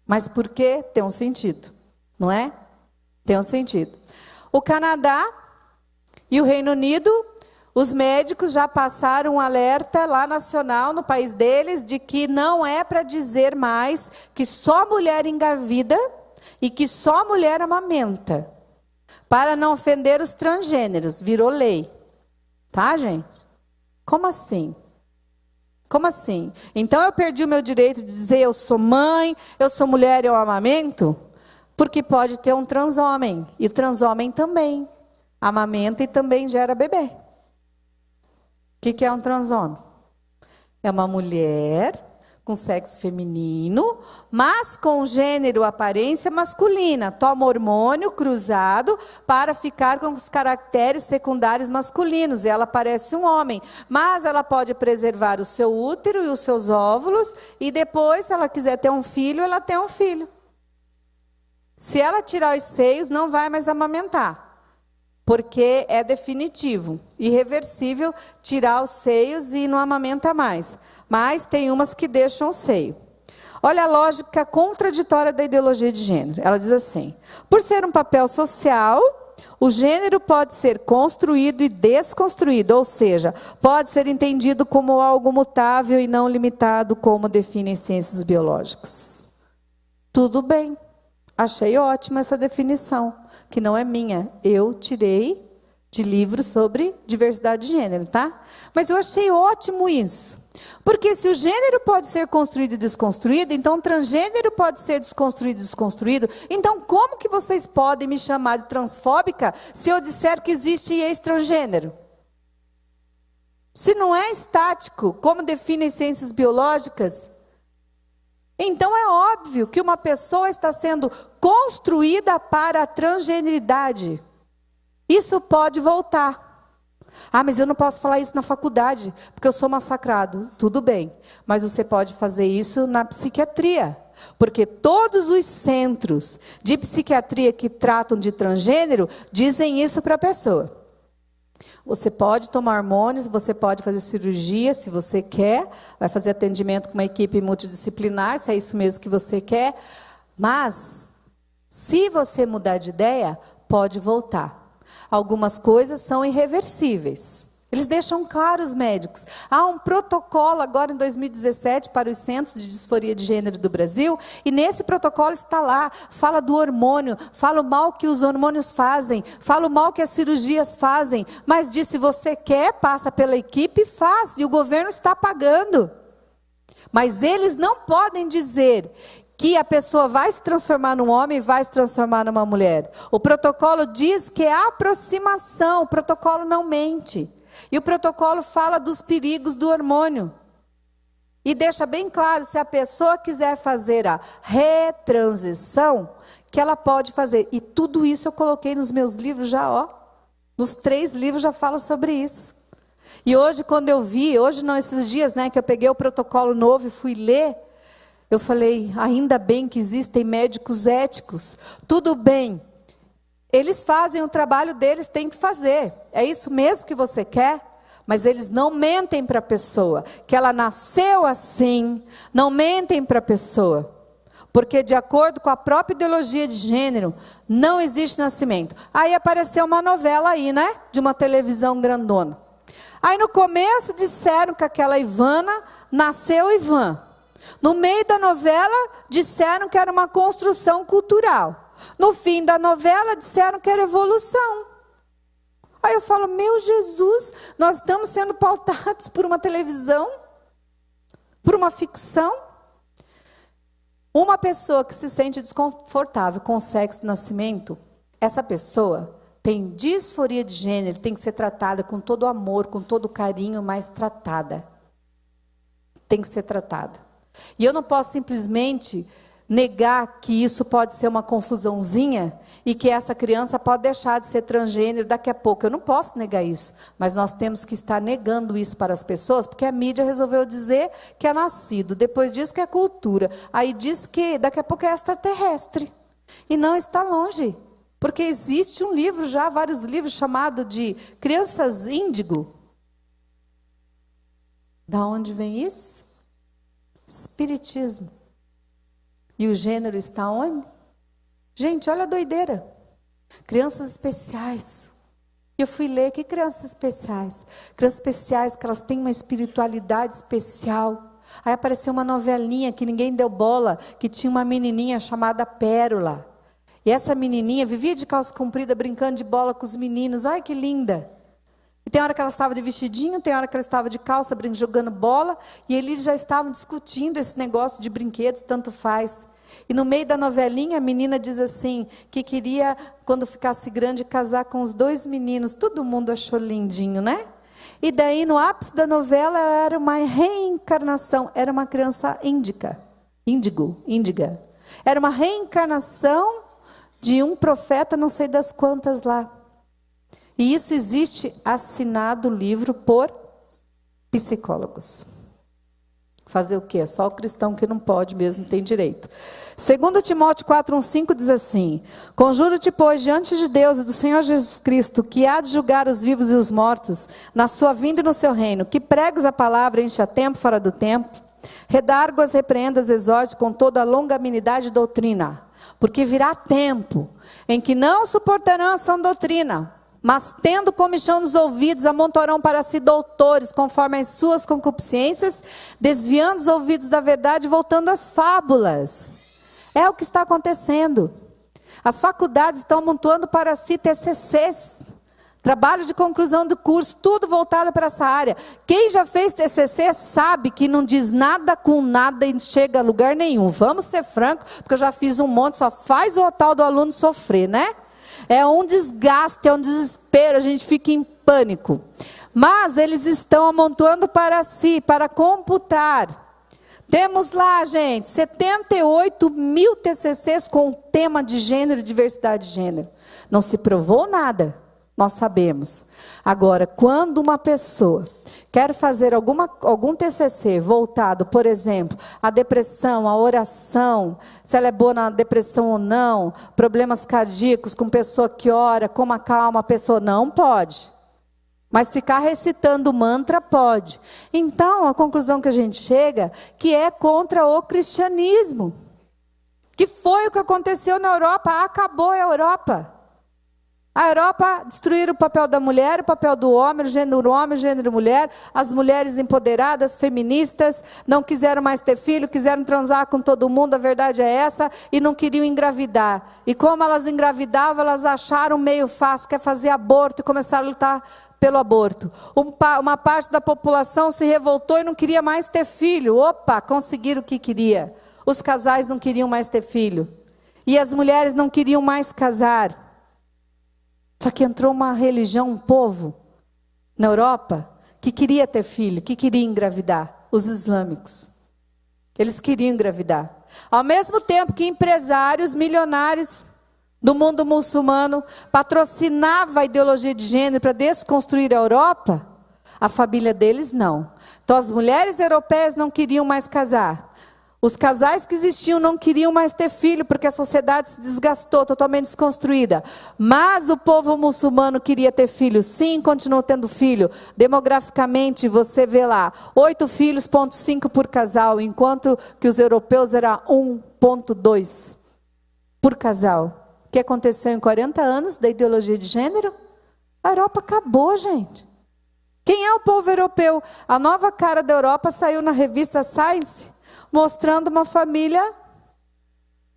A: Mas por quê? Tem um sentido, não é? Tem um sentido. O Canadá e o Reino Unido, os médicos já passaram um alerta lá nacional no país deles de que não é para dizer mais que só mulher engravida e que só mulher amamenta, para não ofender os transgêneros. Virou lei. Tá, gente? Como assim? Como assim? Então eu perdi o meu direito de dizer eu sou mãe, eu sou mulher e eu amamento? Porque pode ter um transhomem, e transhomem também amamenta e também gera bebê. O que é um transhomem? É uma mulher com sexo feminino, mas com gênero, aparência masculina. Toma hormônio cruzado para ficar com os caracteres secundários masculinos. E ela parece um homem. Mas ela pode preservar o seu útero e os seus óvulos. E depois, se ela quiser ter um filho, ela tem um filho. Se ela tirar os seios, não vai mais amamentar. Porque é definitivo, irreversível, tirar os seios e não amamenta mais. Mas tem umas que deixam o seio. Olha a lógica contraditória da ideologia de gênero. Ela diz assim: por ser um papel social, o gênero pode ser construído e desconstruído, ou seja, pode ser entendido como algo mutável e não limitado, como definem ciências biológicas. Tudo bem, achei ótima essa definição, que não é minha, eu tirei de livros sobre diversidade de gênero, tá? Mas eu achei ótimo isso. Porque se o gênero pode ser construído e desconstruído, então o transgênero pode ser desconstruído e desconstruído. Então como que vocês podem me chamar de transfóbica se eu disser que existe ex-transgênero? Se não é estático, como definem ciências biológicas, então é óbvio que uma pessoa está sendo construída para a transgeneridade. Isso pode voltar. Ah, mas eu não posso falar isso na faculdade, porque eu sou massacrado. Tudo bem, mas você pode fazer isso na psiquiatria. Porque todos os centros de psiquiatria que tratam de transgênero dizem isso para a pessoa. Você pode tomar hormônios, você pode fazer cirurgia, se você quer. Vai fazer atendimento com uma equipe multidisciplinar, se é isso mesmo que você quer. Mas, se você mudar de ideia, pode voltar. Algumas coisas são irreversíveis. Eles deixam claro, os médicos. Há um protocolo agora em 2017 para os centros de disforia de gênero do Brasil, e nesse protocolo está lá, fala do hormônio, fala o mal que os hormônios fazem, fala o mal que as cirurgias fazem, mas diz, se você quer, passa pela equipe e faz, e o governo está pagando. Mas eles não podem dizer que a pessoa vai se transformar num homem e vai se transformar numa mulher. O protocolo diz que é aproximação, o protocolo não mente. E o protocolo fala dos perigos do hormônio. E deixa bem claro, se a pessoa quiser fazer a retransição, que ela pode fazer. E tudo isso eu coloquei nos meus livros já, ó. Nos 3 livros já falo sobre isso. E hoje, quando eu vi, hoje não, esses dias, né, que eu peguei o protocolo novo e fui ler, eu falei, ainda bem que existem médicos éticos. Tudo bem. Eles fazem o trabalho deles, tem que fazer. É isso mesmo que você quer? Mas eles não mentem para a pessoa, que ela nasceu assim. Não mentem para a pessoa. Porque de acordo com a própria ideologia de gênero, não existe nascimento. Aí apareceu uma novela aí, né? De uma televisão grandona. Aí no começo disseram que aquela Ivana nasceu Ivan. No meio da novela disseram que era uma construção cultural. No fim da novela disseram que era evolução. Aí eu falo, meu Jesus, nós estamos sendo pautados por uma televisão? Por uma ficção? Uma pessoa que se sente desconfortável com o sexo do nascimento, essa pessoa tem disforia de gênero, tem que ser tratada com todo amor, com todo carinho, mas tratada. Tem que ser tratada. E eu não posso simplesmente negar que isso pode ser uma confusãozinha e que essa criança pode deixar de ser transgênero daqui a pouco. Eu não posso negar isso, mas nós temos que estar negando isso para as pessoas, porque a mídia resolveu dizer que é nascido, depois diz que é cultura, aí diz que daqui a pouco é extraterrestre. E não está longe, porque existe um livro já, vários livros, chamado de Crianças Índigo. Da onde vem isso? Espiritismo. E o gênero está onde? Gente, olha a doideira. Crianças especiais. Eu fui ler, que crianças especiais? Crianças especiais, que elas têm uma espiritualidade especial. Aí apareceu uma novelinha que ninguém deu bola, que tinha uma menininha chamada Pérola. E essa menininha vivia de calça comprida, brincando de bola com os meninos. Ai, que linda. E tem hora que ela estava de vestidinho, tem hora que ela estava de calça, jogando bola. E eles já estavam discutindo esse negócio de brinquedos, tanto faz. E no meio da novelinha, a menina diz assim, que queria, quando ficasse grande, casar com os 2 meninos. Todo mundo achou lindinho, né? E daí, no ápice da novela, ela era uma reencarnação. Era uma criança índiga. Era uma reencarnação de um profeta, não sei das quantas lá. E isso existe assinado o livro por psicólogos. Fazer o quê? É só o cristão que não pode mesmo, tem direito. 2 Timóteo 4:1-5 diz assim: conjuro-te, pois, diante de Deus e do Senhor Jesus Cristo, que há de julgar os vivos e os mortos, na sua vinda e no seu reino, que pregues a palavra, enche a tempo, fora do tempo, redargue-as, repreendas, exorte com toda a longanimidade e doutrina, porque virá tempo em que não suportarão a sã doutrina, mas tendo comichão nos ouvidos, amontoarão para si doutores, conforme as suas concupiscências, desviando os ouvidos da verdade, voltando às fábulas. É o que está acontecendo. As faculdades estão amontoando para si TCCs, trabalho de conclusão do curso, tudo voltado para essa área. Quem já fez TCC sabe que não diz nada com nada e chega a lugar nenhum. Vamos ser francos, porque eu já fiz um monte, só faz o tal do aluno sofrer, né? É um desgaste, é um desespero, a gente fica em pânico. Mas eles estão amontoando para si, para computar. Temos lá, gente, 78 mil TCCs com o tema de gênero e diversidade de gênero. Não se provou nada, nós sabemos. Agora, quando uma pessoa quer fazer algum TCC voltado, por exemplo, à depressão, à oração, se ela é boa na depressão ou não, problemas cardíacos com pessoa que ora, como acalma a pessoa, não pode. Mas ficar recitando mantra pode. Então, a conclusão que a gente chega, que é contra o cristianismo. Que foi o que aconteceu na Europa, acabou a Europa. A Europa destruíram o papel da mulher, o papel do homem, o gênero mulher, as mulheres empoderadas, feministas, não quiseram mais ter filho, quiseram transar com todo mundo, a verdade é essa, e não queriam engravidar. E como elas engravidavam, elas acharam meio fácil, quer fazer aborto, e começaram a lutar pelo aborto. Uma parte da população se revoltou e não queria mais ter filho. Opa, conseguiram o que queria. Os casais não queriam mais ter filho. E as mulheres não queriam mais casar. Só que entrou uma religião, um povo, na Europa, que queria ter filho, que queria engravidar. Os islâmicos. Eles queriam engravidar. Ao mesmo tempo que empresários milionários do mundo muçulmano patrocinavam a ideologia de gênero para desconstruir a Europa, a família deles não. Então as mulheres europeias não queriam mais casar. Os casais que existiam não queriam mais ter filho, porque a sociedade se desgastou, totalmente desconstruída. Mas o povo muçulmano queria ter filho, sim, continuou tendo filho. Demograficamente, você vê lá, 8 filhos, 0,5 por casal, enquanto que os europeus era 1,2 por casal. O que aconteceu em 40 anos da ideologia de gênero? A Europa acabou, gente. Quem é o povo europeu? A nova cara da Europa saiu na revista Science, mostrando uma família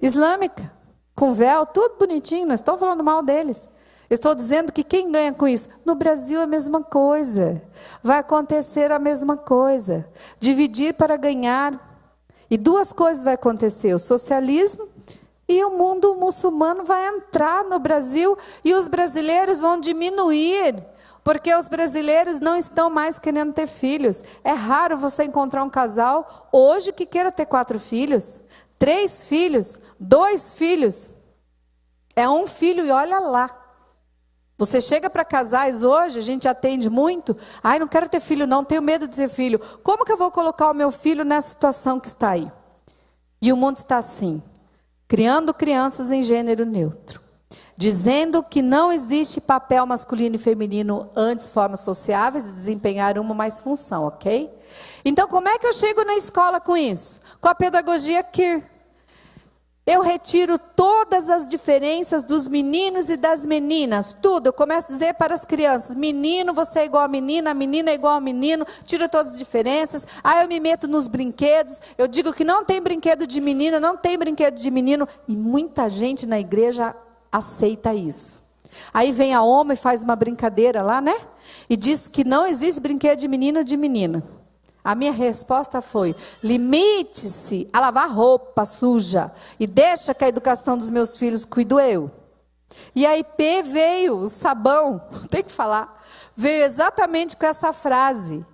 A: islâmica, com véu, tudo bonitinho, não estou falando mal deles. Eu estou dizendo que quem ganha com isso? No Brasil é a mesma coisa. Vai acontecer a mesma coisa. Dividir para ganhar. E 2 coisas vai acontecer, o socialismo e o mundo muçulmano vai entrar no Brasil e os brasileiros vão diminuir. Porque os brasileiros não estão mais querendo ter filhos. É raro você encontrar um casal hoje que queira ter 4 filhos, 3 filhos, 2 filhos. É um filho e olha lá. Você chega para casais hoje, a gente atende muito. Ai, não quero ter filho não, tenho medo de ter filho. Como que eu vou colocar o meu filho nessa situação que está aí? E o mundo está assim, criando crianças em gênero neutro. Dizendo que não existe papel masculino e feminino antes formas sociáveis de desempenhar uma mais função, ok? Então, como é que eu chego na escola com isso? Com a pedagogia que eu retiro todas as diferenças dos meninos e das meninas, tudo. Eu começo a dizer para as crianças, menino, você é igual a menina é igual ao menino, tiro todas as diferenças. Aí eu me meto nos brinquedos, eu digo que não tem brinquedo de menina, não tem brinquedo de menino. E muita gente na igreja aceita isso. Aí vem a homem e faz uma brincadeira lá, né? E diz que não existe brinquedo de menino ou de menina. A minha resposta foi: limite-se a lavar roupa suja e deixa que a educação dos meus filhos cuido eu. E aí P veio, o sabão, tem que falar, veio exatamente com essa frase.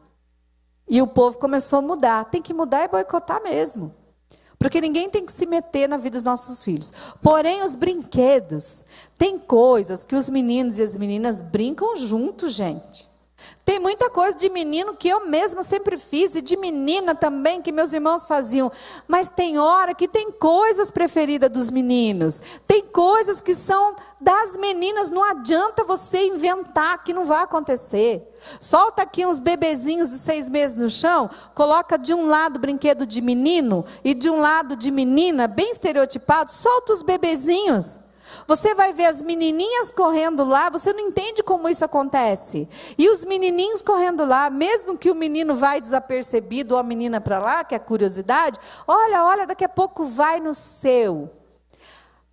A: E o povo começou a mudar. Tem que mudar e boicotar mesmo. Porque ninguém tem que se meter na vida dos nossos filhos. Porém, os brinquedos, tem coisas que os meninos e as meninas brincam juntos, gente. Tem muita coisa de menino que eu mesma sempre fiz, e de menina também, que meus irmãos faziam. Mas tem hora que tem coisas preferidas dos meninos. Tem coisas que são das meninas. Não adianta você inventar que não vai acontecer. Solta aqui uns bebezinhos de 6 meses no chão, coloca de um lado brinquedo de menino e de um lado de menina, bem estereotipado, solta os bebezinhos. Você vai ver as menininhas correndo lá, você não entende como isso acontece. E os menininhos correndo lá, mesmo que o menino vai desapercebido ou a menina para lá, que é a curiosidade, olha, daqui a pouco vai no seu.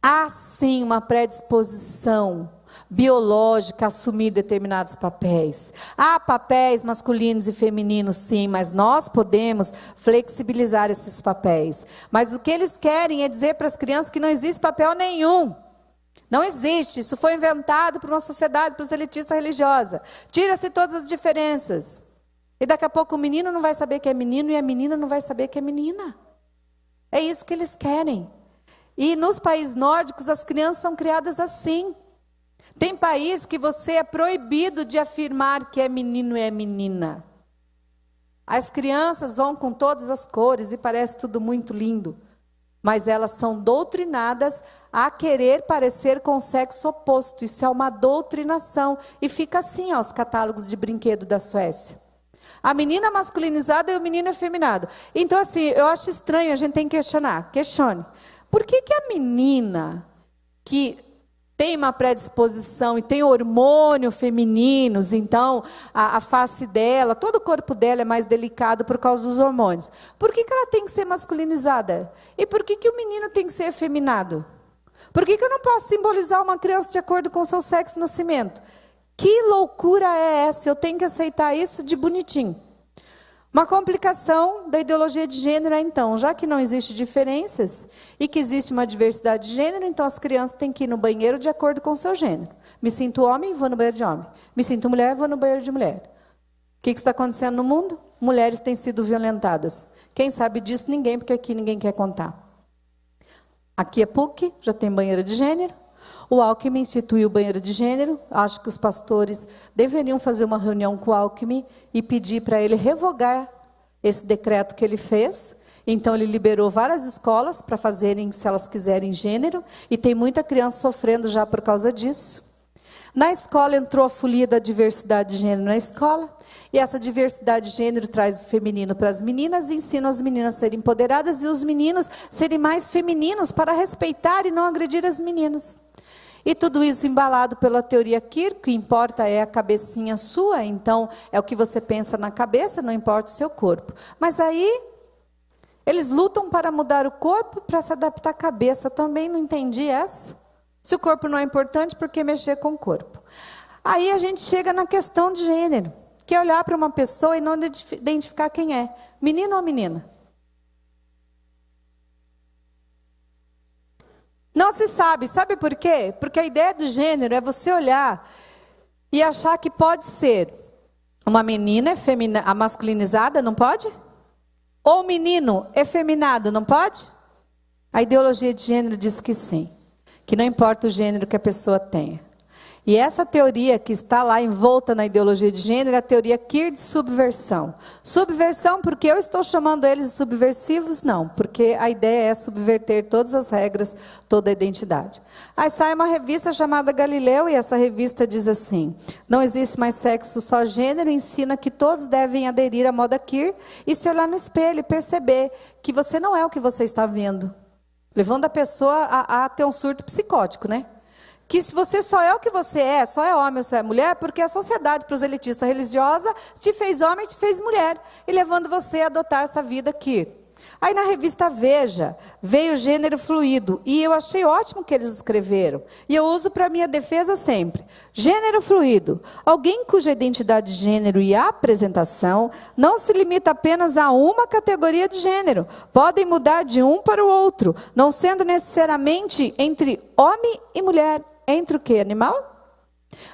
A: Há sim uma predisposição biológica a assumir determinados papéis. Há papéis masculinos e femininos, sim, mas nós podemos flexibilizar esses papéis. Mas o que eles querem é dizer para as crianças que não existe papel nenhum. Não existe, isso foi inventado por uma sociedade proselitista religiosa. Tira-se todas as diferenças. E daqui a pouco o menino não vai saber que é menino e a menina não vai saber que é menina. É isso que eles querem. E nos países nórdicos as crianças são criadas assim. Tem país que você é proibido de afirmar que é menino e é menina. As crianças vão com todas as cores e parece tudo muito lindo. Mas elas são doutrinadas a querer parecer com o sexo oposto. Isso é uma doutrinação. E fica assim, ó, os catálogos de brinquedo da Suécia. A menina masculinizada e o menino efeminado. Então, assim, eu acho estranho, a gente tem que questionar. Questione. Por que a menina que tem uma predisposição e tem hormônios femininos, então a face dela, todo o corpo dela é mais delicado por causa dos hormônios. Por que ela tem que ser masculinizada? E por que o menino tem que ser efeminado? Por que eu não posso simbolizar uma criança de acordo com o seu sexo e nascimento? Que loucura é essa? Eu tenho que aceitar isso de bonitinho. Uma complicação da ideologia de gênero é, então, já que não existe diferenças e que existe uma diversidade de gênero, então as crianças têm que ir no banheiro de acordo com o seu gênero. Me sinto homem, vou no banheiro de homem. Me sinto mulher, vou no banheiro de mulher. O que está acontecendo no mundo? Mulheres têm sido violentadas. Quem sabe disso? Ninguém, porque aqui ninguém quer contar. Aqui é PUC, já tem banheiro de gênero. O Alckmin instituiu o banheiro de gênero. Acho que os pastores deveriam fazer uma reunião com o Alckmin e pedir para ele revogar esse decreto que ele fez. Então, ele liberou várias escolas para fazerem, se elas quiserem, gênero. E tem muita criança sofrendo já por causa disso. Na escola entrou a folia da diversidade de gênero na escola. E essa diversidade de gênero traz o feminino para as meninas e ensina as meninas a serem empoderadas e os meninos serem mais femininos para respeitar e não agredir as meninas. E tudo isso embalado pela teoria Kirk, o que importa é a cabecinha sua, então é o que você pensa na cabeça, não importa o seu corpo. Mas aí, eles lutam para mudar o corpo para se adaptar à cabeça, também não entendi essa. Se o corpo não é importante, por que mexer com o corpo? Aí a gente chega na questão de gênero, que é olhar para uma pessoa e não identificar quem é, menino ou menina. Não se sabe. Sabe por quê? Porque a ideia do gênero é você olhar e achar que pode ser uma menina a masculinizada, não pode? Ou menino efeminado, não pode? A ideologia de gênero diz que sim. Que não importa o gênero que a pessoa tenha. E essa teoria que está lá envolta na ideologia de gênero é a teoria Kirk de subversão. Subversão porque eu estou chamando eles de subversivos? Não, porque a ideia é subverter todas as regras, toda a identidade. Aí sai uma revista chamada Galileu e essa revista diz assim: não existe mais sexo, só gênero, ensina que todos devem aderir à moda Kirk e se olhar no espelho e perceber que você não é o que você está vendo. Levando a pessoa a ter um surto psicótico, né? Que se você só é o que você é, só é homem ou só é mulher, porque a sociedade proselitista religiosa te fez homem e te fez mulher, e levando você a adotar essa vida aqui. Aí na revista Veja, veio gênero fluido, e eu achei ótimo que eles escreveram. E eu uso para minha defesa sempre. Gênero fluido, alguém cuja identidade de gênero e apresentação não se limita apenas a uma categoria de gênero. Podem mudar de um para o outro, não sendo necessariamente entre homem e mulher. Entre o quê? Animal?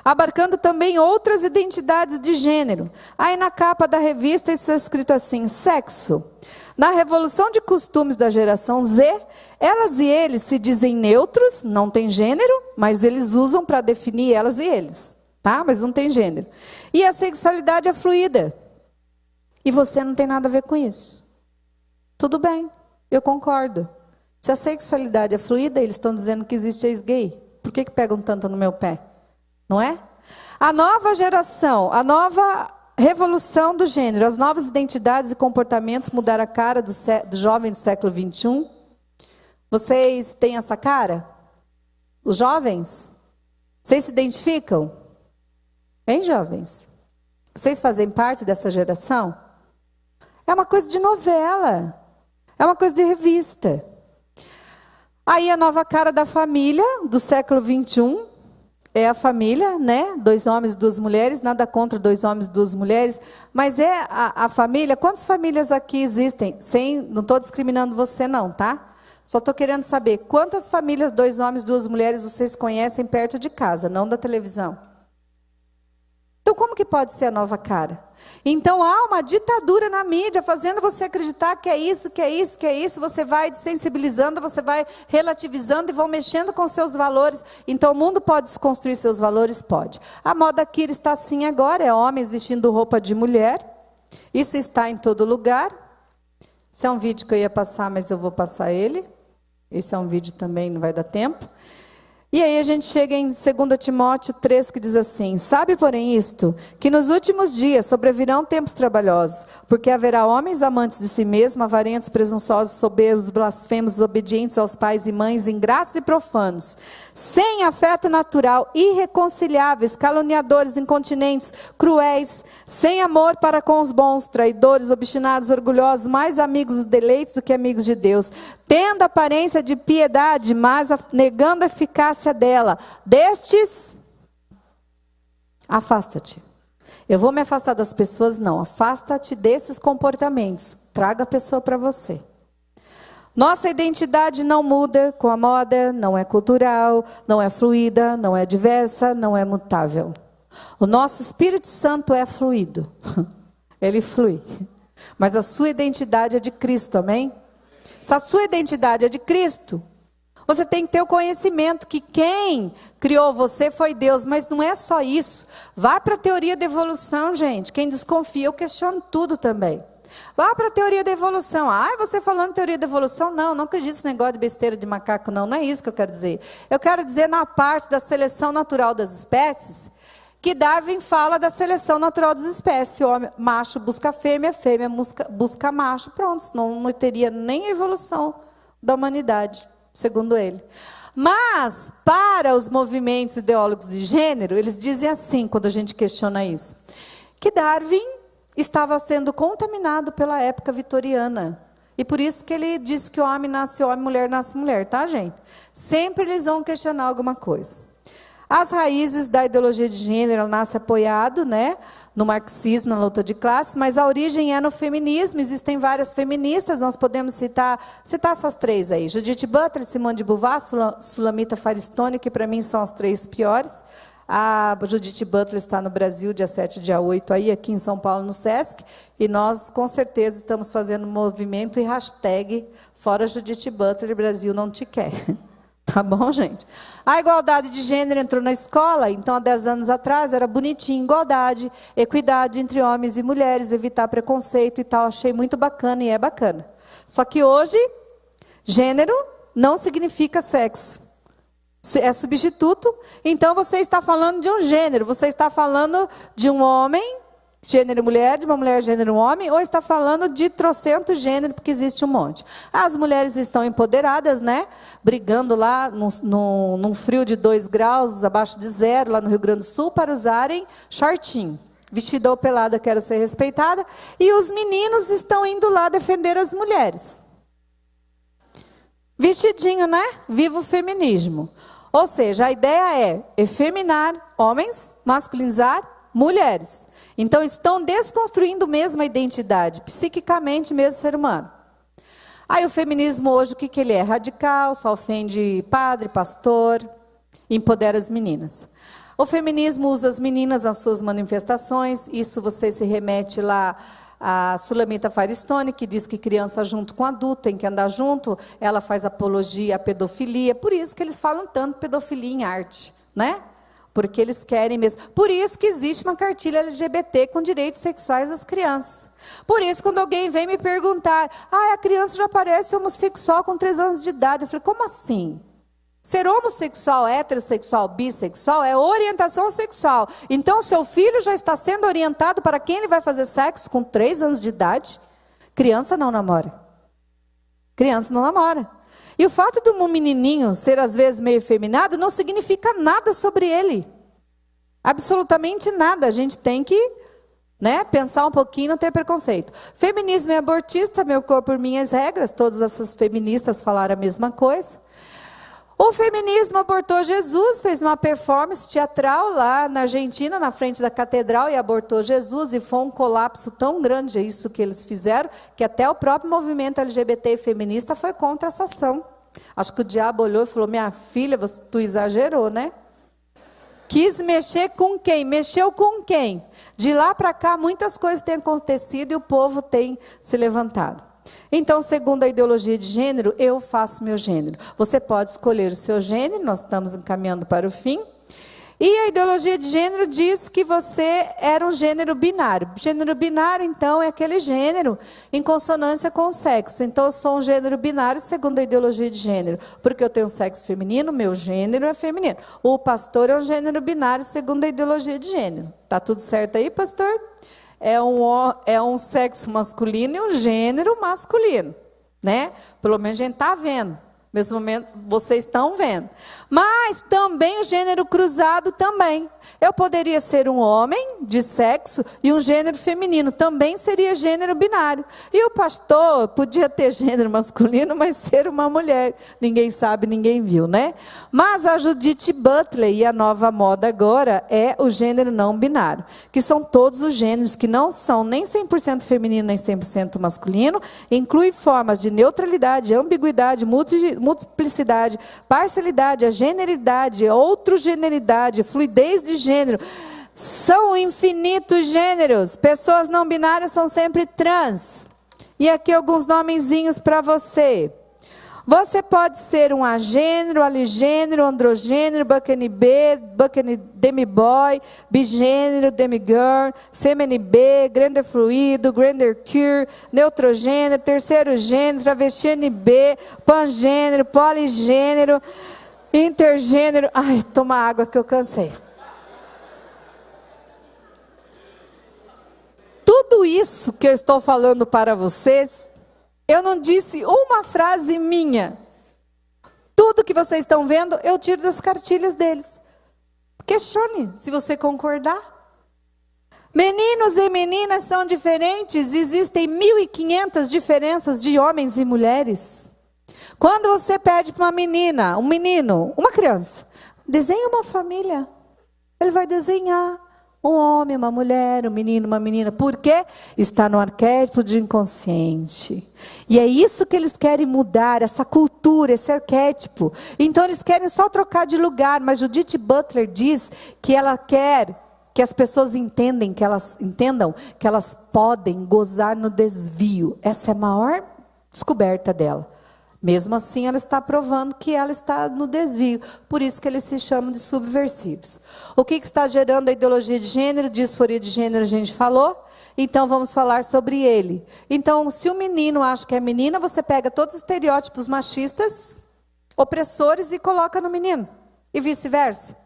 A: Abarcando também outras identidades de gênero. Aí na capa da revista está escrito assim, sexo. Na revolução de costumes da geração Z, elas e eles se dizem neutros, não tem gênero, mas eles usam para definir elas e eles, tá? Mas não tem gênero. E a sexualidade é fluida. E você não tem nada a ver com isso. Tudo bem, eu concordo. Se a sexualidade é fluida, eles estão dizendo que existe ex-gay. Por que pegam tanto no meu pé? Não é? A nova geração, a nova revolução do gênero, as novas identidades e comportamentos mudaram a cara do jovem do século XXI. Vocês têm essa cara? Os jovens? Vocês se identificam? Hein, jovens? Vocês fazem parte dessa geração? É uma coisa de novela. É uma coisa de revista. Aí a nova cara da família do século XXI é a família, né? 2 homens, 2 mulheres, nada contra 2 homens, 2 mulheres, mas é a família. Quantas famílias aqui existem? Não estou discriminando você não, tá? Só estou querendo saber, quantas famílias, 2 homens, 2 mulheres, vocês conhecem perto de casa, não da televisão? Então, como que pode ser a nova cara? Então, há uma ditadura na mídia, fazendo você acreditar que é isso, que é isso, que é isso. Você vai desensibilizando, você vai relativizando e vão mexendo com seus valores. Então, o mundo pode desconstruir seus valores? Pode. A moda aqui está assim agora, é homens vestindo roupa de mulher. Isso está em todo lugar. Esse é um vídeo que eu ia passar, mas eu vou passar ele. Esse é um vídeo também, não vai dar tempo. E aí a gente chega em 2 Timóteo 3, que diz assim, sabe, porém, isto, que nos últimos dias sobrevirão tempos trabalhosos, porque haverá homens amantes de si mesmos, avarentos, presunçosos, soberbos, blasfemos, desobedientes aos pais e mães, ingratos e profanos, sem afeto natural, irreconciliáveis, caluniadores, incontinentes, cruéis, sem amor para com os bons, traidores, obstinados, orgulhosos, mais amigos dos deleites do que amigos de Deus, tendo aparência de piedade, mas negando a eficácia dela. Destes, afasta-te. Eu vou me afastar das pessoas? Não, afasta-te desses comportamentos. Traga a pessoa para você. Nossa identidade não muda com a moda, não é cultural, não é fluida, não é diversa, não é mutável. O nosso Espírito Santo é fluido. Ele flui. Mas a sua identidade é de Cristo, amém? Se a sua identidade é de Cristo, você tem que ter o conhecimento que quem criou você foi Deus, mas não é só isso. Vá para a teoria da evolução, gente. Quem desconfia, eu questiono tudo também. Vá para a teoria da evolução. Ah, você falando teoria da evolução? Não acredito nesse negócio de besteira de macaco, não é isso que eu quero dizer. Eu quero dizer na parte da seleção natural das espécies, que Darwin fala da seleção natural das espécies. O homem, macho busca fêmea, fêmea busca macho. Pronto, não teria nem a evolução da humanidade, segundo ele. Mas, para os movimentos ideólogos de gênero, eles dizem assim, quando a gente questiona isso, que Darwin estava sendo contaminado pela época vitoriana. E por isso que ele disse que o homem nasce homem, mulher nasce mulher, tá, gente? Sempre eles vão questionar alguma coisa. As raízes da ideologia de gênero, ela nasce apoiado, né, no marxismo, na luta de classes, mas a origem é no feminismo. Existem várias feministas, nós podemos citar essas 3 aí. Judith Butler, Simone de Beauvoir, Sulamita Firestone, que para mim são as 3 piores. A Judith Butler está no Brasil, dia 7 e dia 8, aí, aqui em São Paulo, no Sesc, e nós, com certeza, estamos fazendo um movimento e hashtag fora Judith Butler, Brasil não te quer. Tá bom, gente? A igualdade de gênero entrou na escola, então há 10 anos atrás era bonitinho, igualdade, equidade entre homens e mulheres, evitar preconceito e tal, achei muito bacana e é bacana. Só que hoje, gênero não significa sexo, é substituto, então você está falando de um gênero, você está falando de um homem, gênero mulher, de uma mulher, gênero homem, ou está falando de trocentos gênero, porque existe um monte. As mulheres estão empoderadas, né? Brigando lá num frio de 2 graus, abaixo de 0, lá no Rio Grande do Sul, para usarem shortinho. Vestida ou pelada, quero ser respeitada. E os meninos estão indo lá defender as mulheres. Vestidinho, né? Viva o feminismo. Ou seja, a ideia é efeminar homens, masculinizar mulheres. Então, estão desconstruindo mesmo a identidade, psiquicamente mesmo ser humano. Aí o feminismo hoje, o que ele é? Radical, só ofende padre, pastor, empodera as meninas. O feminismo usa as meninas nas suas manifestações, isso você se remete lá a Sulamita Firestone, que diz que criança junto com adulto tem que andar junto, ela faz apologia à pedofilia, por isso que eles falam tanto pedofilia em arte, né? Porque eles querem mesmo. Por isso que existe uma cartilha LGBT com direitos sexuais das crianças. Por isso, quando alguém vem me perguntar, a criança já parece homossexual com 3 anos de idade, eu falei, como assim? Ser homossexual, heterossexual, bissexual é orientação sexual. Então, seu filho já está sendo orientado para quem ele vai fazer sexo com 3 anos de idade? Criança não namora. Criança não namora. E o fato de um menininho ser, às vezes, meio efeminado, não significa nada sobre ele. Absolutamente nada. A gente tem que, pensar um pouquinho e não ter preconceito. Feminismo é abortista, meu corpo por minhas regras. Todas essas feministas falaram a mesma coisa. O feminismo abortou Jesus, fez uma performance teatral lá na Argentina, na frente da catedral, e abortou Jesus, e foi um colapso tão grande isso que eles fizeram, que até o próprio movimento LGBT feminista foi contra essa ação. Acho que o diabo olhou e falou, minha filha, tu exagerou, né? Quis mexer com quem? Mexeu com quem? De lá para cá, muitas coisas têm acontecido e o povo tem se levantado. Então, segundo a ideologia de gênero, eu faço meu gênero. Você pode escolher o seu gênero, nós estamos encaminhando para o fim. E a ideologia de gênero diz que você era um gênero binário. Gênero binário, então, é aquele gênero em consonância com o sexo. Então, eu sou um gênero binário segundo a ideologia de gênero. Porque eu tenho sexo feminino, meu gênero é feminino. O pastor é um gênero binário segundo a ideologia de gênero. Tá tudo certo aí, pastor? É um sexo masculino e um gênero masculino, né? Pelo menos a gente está vendo. Nesse momento, vocês estão vendo. Mas também o gênero cruzado também. Eu poderia ser um homem de sexo e um gênero feminino. Também seria gênero binário. E o pastor podia ter gênero masculino, mas ser uma mulher. Ninguém sabe, ninguém viu, né? Mas a Judith Butler e a nova moda agora é o gênero não binário. Que são todos os gêneros que não são nem 100% feminino, nem 100% masculino. Inclui formas de neutralidade, ambiguidade, multiplicidade, parcialidade, a generalidade, outrogeneridade, fluidez de gênero. São infinitos gêneros. Pessoas não binárias são sempre trans. E aqui alguns nomezinhos para você. Você pode ser um agênero, aligênero, androgênero, buckanib, demiboy, bigênero, demigirl, feminib, gender fluido, gender queer, neutrogênero, terceiro gênero, travesti NB, pangênero, poligênero, intergênero. Ai, toma água que eu cansei. Tudo isso que eu estou falando para vocês, eu não disse uma frase minha. Tudo que vocês estão vendo, eu tiro das cartilhas deles. Questione, se você concordar. Meninos e meninas são diferentes. Existem 1.500 diferenças de homens e mulheres. Quando você pede para uma menina, um menino, uma criança, desenhe uma família. Ele vai desenhar. Um homem, uma mulher, um menino, uma menina. Por quê? Está no arquétipo de inconsciente. E é isso que eles querem mudar, essa cultura, esse arquétipo. Então eles querem só trocar de lugar. Mas Judith Butler diz que ela quer que as pessoas entendam que elas podem gozar no desvio. Essa é a maior descoberta dela. Mesmo assim, ela está provando que ela está no desvio. Por isso que eles se chamam de subversivos. O que está gerando a ideologia de gênero, disforia de gênero, a gente falou. Então, vamos falar sobre ele. Então, se o menino acha que é menina, você pega todos os estereótipos machistas, opressores, e coloca no menino. E vice-versa.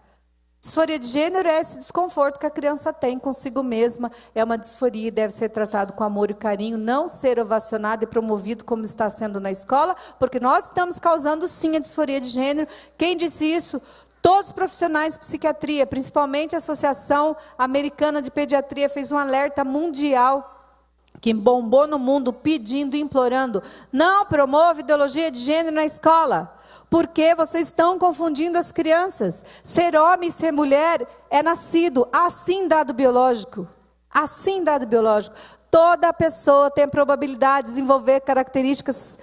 A: Disforia de gênero é esse desconforto que a criança tem consigo mesma. É uma disforia e deve ser tratado com amor e carinho. Não ser ovacionado e promovido como está sendo na escola. Porque nós estamos causando sim a disforia de gênero. Quem disse isso? Todos os profissionais de psiquiatria, principalmente a Associação Americana de Pediatria, fez um alerta mundial que bombou no mundo pedindo, implorando, não promova ideologia de gênero na escola, porque vocês estão confundindo as crianças. Ser homem e ser mulher é nascido, assim dado biológico. Assim dado biológico. Toda pessoa tem a probabilidade de desenvolver características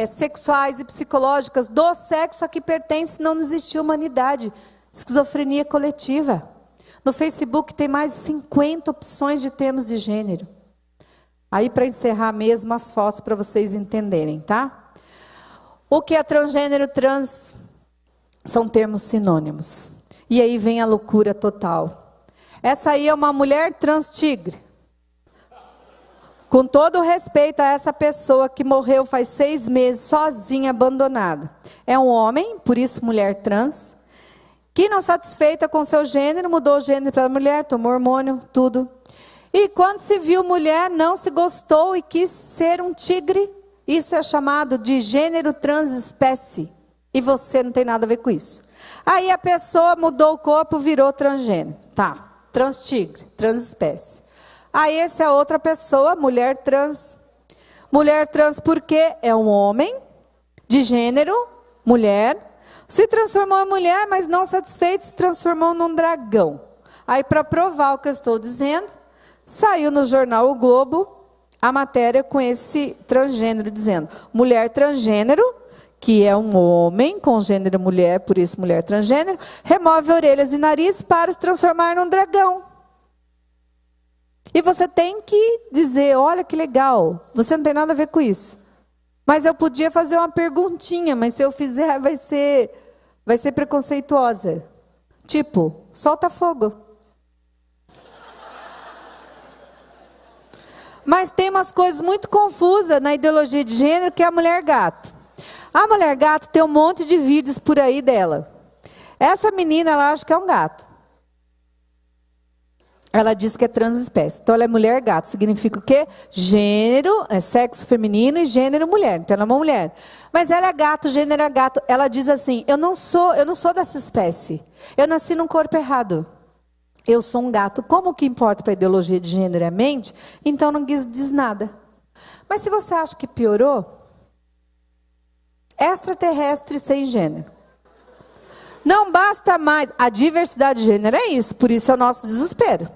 A: sexuais e psicológicas do sexo a que pertence, senão não existia humanidade. Esquizofrenia coletiva. No Facebook tem mais de 50 opções de termos de gênero. Aí, para encerrar mesmo as fotos para vocês entenderem, tá? O que é transgênero, trans, são termos sinônimos. E aí vem a loucura total. Essa aí é uma mulher trans tigre. Com todo o respeito a essa pessoa que morreu faz 6 meses, sozinha, abandonada. É um homem, por isso mulher trans, que não satisfeita com seu gênero, mudou o gênero para mulher, tomou hormônio, tudo. E quando se viu mulher, não se gostou e quis ser um tigre. Isso é chamado de gênero transespécie. E você não tem nada a ver com isso. Aí a pessoa mudou o corpo, virou transgênero. Tá, transtigre, transespécie. Aí essa é outra pessoa, mulher trans. Mulher trans porque é um homem de gênero, mulher. Se transformou em mulher, mas não satisfeito, se transformou num dragão. Aí para provar o que eu estou dizendo, saiu no jornal O Globo a matéria com esse transgênero, dizendo: mulher transgênero, que é um homem com gênero mulher, por isso mulher transgênero, remove orelhas e nariz para se transformar num dragão. E você tem que dizer, olha que legal, você não tem nada a ver com isso. Mas eu podia fazer uma perguntinha, mas se eu fizer vai ser preconceituosa. Tipo, solta fogo. Mas tem umas coisas muito confusas na ideologia de gênero, que é a mulher gato. A mulher gato tem um monte de vídeos por aí dela. Essa menina, ela acha que é um gato. Ela diz que é transespécie. Então ela é mulher gato. Significa o quê? Gênero, é sexo feminino e gênero mulher. Então ela é uma mulher. Mas ela é gato, gênero é gato. Ela diz assim, eu não sou dessa espécie. Eu nasci num corpo errado. Eu sou um gato. Como que importa para a ideologia de gênero é a mente? Então não diz nada. Mas se você acha que piorou, extraterrestre sem gênero. Não basta mais. A diversidade de gênero é isso. Por isso é o nosso desespero.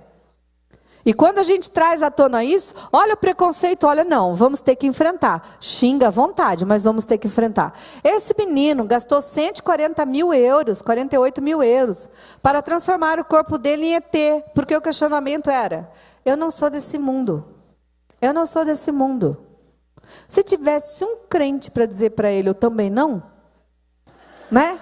A: E quando a gente traz à tona isso, olha o preconceito, olha não, vamos ter que enfrentar. Xinga à vontade, mas vamos ter que enfrentar. Esse menino gastou 140 mil euros, 48 mil euros, para transformar o corpo dele em ET. Porque o questionamento era, eu não sou desse mundo. Eu não sou desse mundo. Se tivesse um crente para dizer para ele, eu também não, né?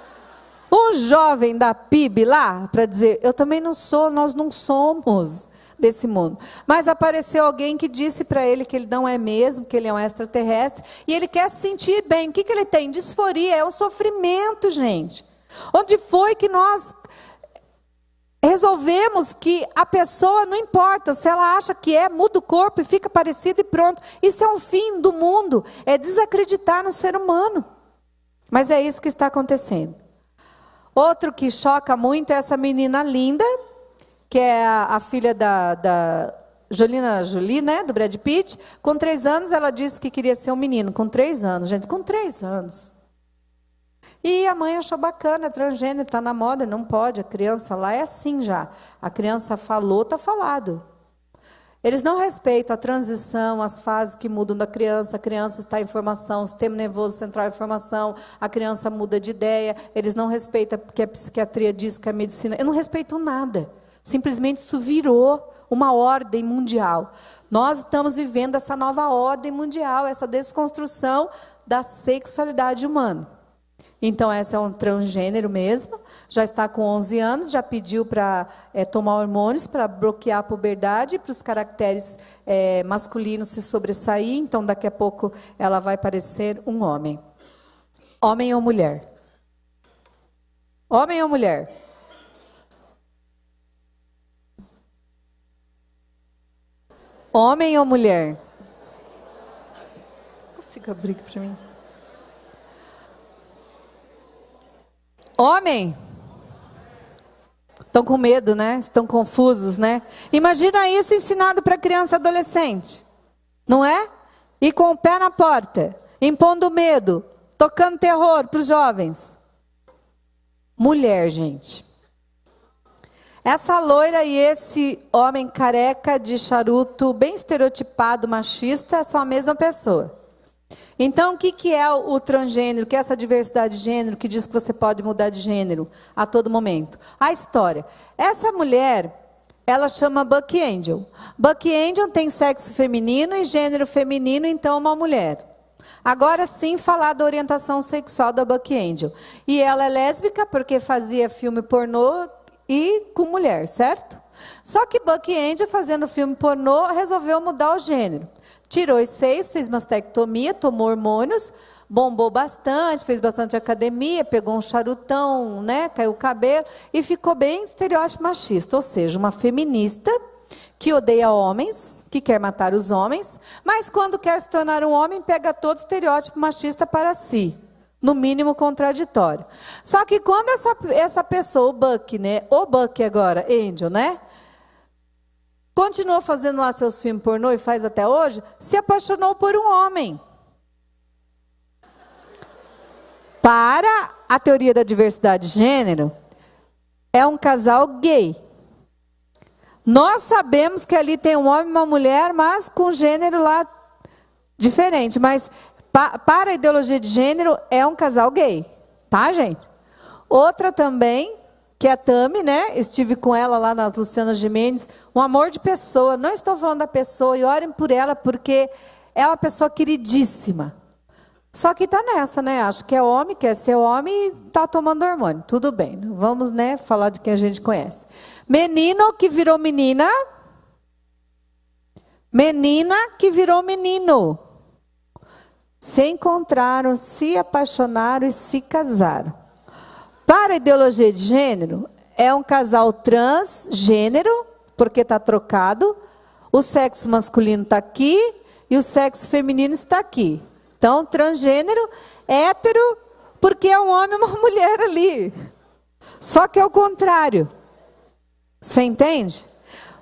A: Um jovem da PIB lá, para dizer, eu também não sou, nós não somos desse mundo. Mas apareceu alguém que disse para ele que ele não é mesmo, que ele é um extraterrestre, e ele quer se sentir bem. O que ele tem? Disforia, é o sofrimento, gente. Onde foi que nós resolvemos que a pessoa, não importa, se ela acha que muda o corpo e fica parecido e pronto. Isso é um fim do mundo, é desacreditar no ser humano. Mas é isso que está acontecendo. Outro que choca muito é essa menina linda, que é a filha da Angelina Jolie, né, do Brad Pitt. Com 3 anos, ela disse que queria ser um menino. Com 3 anos, gente, com 3 anos. E a mãe achou bacana, transgênero, está na moda, não pode. A criança lá é assim já. A criança falou, está falado. Eles não respeitam a transição, as fases que mudam da criança. A criança está em formação, sistema nervoso central em formação. A criança muda de ideia. Eles não respeitam porque a psiquiatria diz que a medicina... Eles não respeitam nada. Simplesmente isso virou uma ordem mundial. Nós estamos vivendo essa nova ordem mundial, essa desconstrução da sexualidade humana. Então, essa é um transgênero mesmo, já está com 11 anos, já pediu para tomar hormônios para bloquear a puberdade, para os caracteres masculinos se sobressair. Então, daqui a pouco, ela vai parecer um homem. Homem ou mulher? Homem ou mulher? Homem ou mulher? Consigo abrir para mim? Homem? Estão com medo, né? Estão confusos, né? Imagina isso ensinado para criança e adolescente. não é? E com o pé na porta, impondo medo, tocando terror para os jovens. Mulher, gente. Essa loira e esse homem careca de charuto, bem estereotipado, machista, são a mesma pessoa. Então, o que é o transgênero, que é essa diversidade de gênero, que diz que você pode mudar de gênero a todo momento? A história. Essa mulher, ela chama Buck Angel. Buck Angel tem sexo feminino e gênero feminino, então uma mulher. Agora sim, falar da orientação sexual da Buck Angel. E ela é lésbica porque fazia filme pornô e com mulher, certo? Só que Buck Angel, fazendo filme pornô, resolveu mudar o gênero. Tirou os seios, fez mastectomia, tomou hormônios, bombou bastante, fez bastante academia, pegou um charutão, né, caiu o cabelo e ficou bem estereótipo machista. Ou seja, uma feminista que odeia homens, que quer matar os homens, mas quando quer se tornar um homem, pega todo estereótipo machista para si. No mínimo contraditório. Só que quando essa pessoa, o Buck, né? O Buck agora, Angel, né? Continuou fazendo lá seus filmes pornô e faz até hoje, se apaixonou por um homem. Para a teoria da diversidade de gênero, é um casal gay. Nós sabemos que ali tem um homem e uma mulher, mas com gênero lá diferente. Mas para a ideologia de gênero, é um casal gay. Tá, gente? Outra também, que é a Tami, né? Estive com ela lá nas Luciana Gimenez. Um amor de pessoa. Não estou falando da pessoa, e orem por ela, porque é uma pessoa queridíssima. Só que está nessa, né? Acho que é homem, quer ser homem e está tomando hormônio. Tudo bem. Vamos, né, falar de quem a gente conhece. Menino que virou menina. Menina que virou menino. Se encontraram, se apaixonaram e se casaram. Para a ideologia de gênero, é um casal transgênero, porque está trocado. O sexo masculino está aqui e o sexo feminino está aqui. Então, transgênero, hétero, porque é um homem e uma mulher ali. Só que é o contrário. Você entende?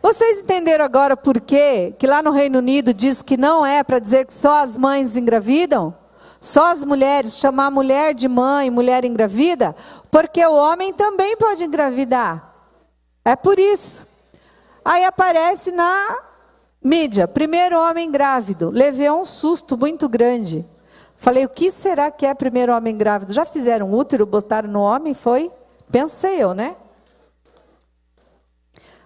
A: Vocês entenderam agora por quê? Que lá no Reino Unido diz que não é para dizer que só as mães engravidam? Só as mulheres, chamar a mulher de mãe, mulher engravida? Porque o homem também pode engravidar. É por isso. Aí aparece na mídia, primeiro homem grávido. Levei um susto muito grande. Falei, o que será que é primeiro homem grávido? Já fizeram útero, botaram no homem? Foi? Pensei eu, né?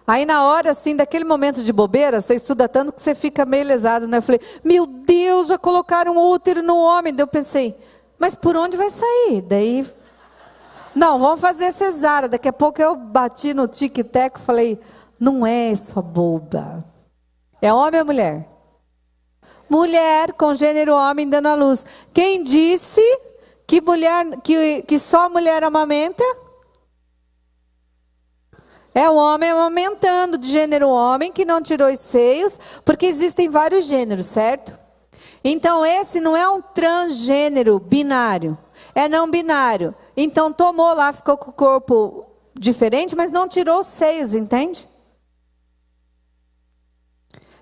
A: Aí na hora, assim, daquele momento de bobeira, você estuda tanto que você fica meio lesado, né? Eu falei, meu Deus, já colocaram útero no homem. Daí eu pensei, mas por onde vai sair? Daí, não, vamos fazer cesárea. Daqui a pouco eu bati no tic-tac e falei, não é só boba. É homem ou mulher? Mulher com gênero homem dando à luz. Quem disse que, que só mulher amamenta? É o homem amamentando, de gênero homem, que não tirou os seios, porque existem vários gêneros, certo? Então esse não é um transgênero binário, é não binário. Então tomou lá, ficou com o corpo diferente, mas não tirou os seios, entende?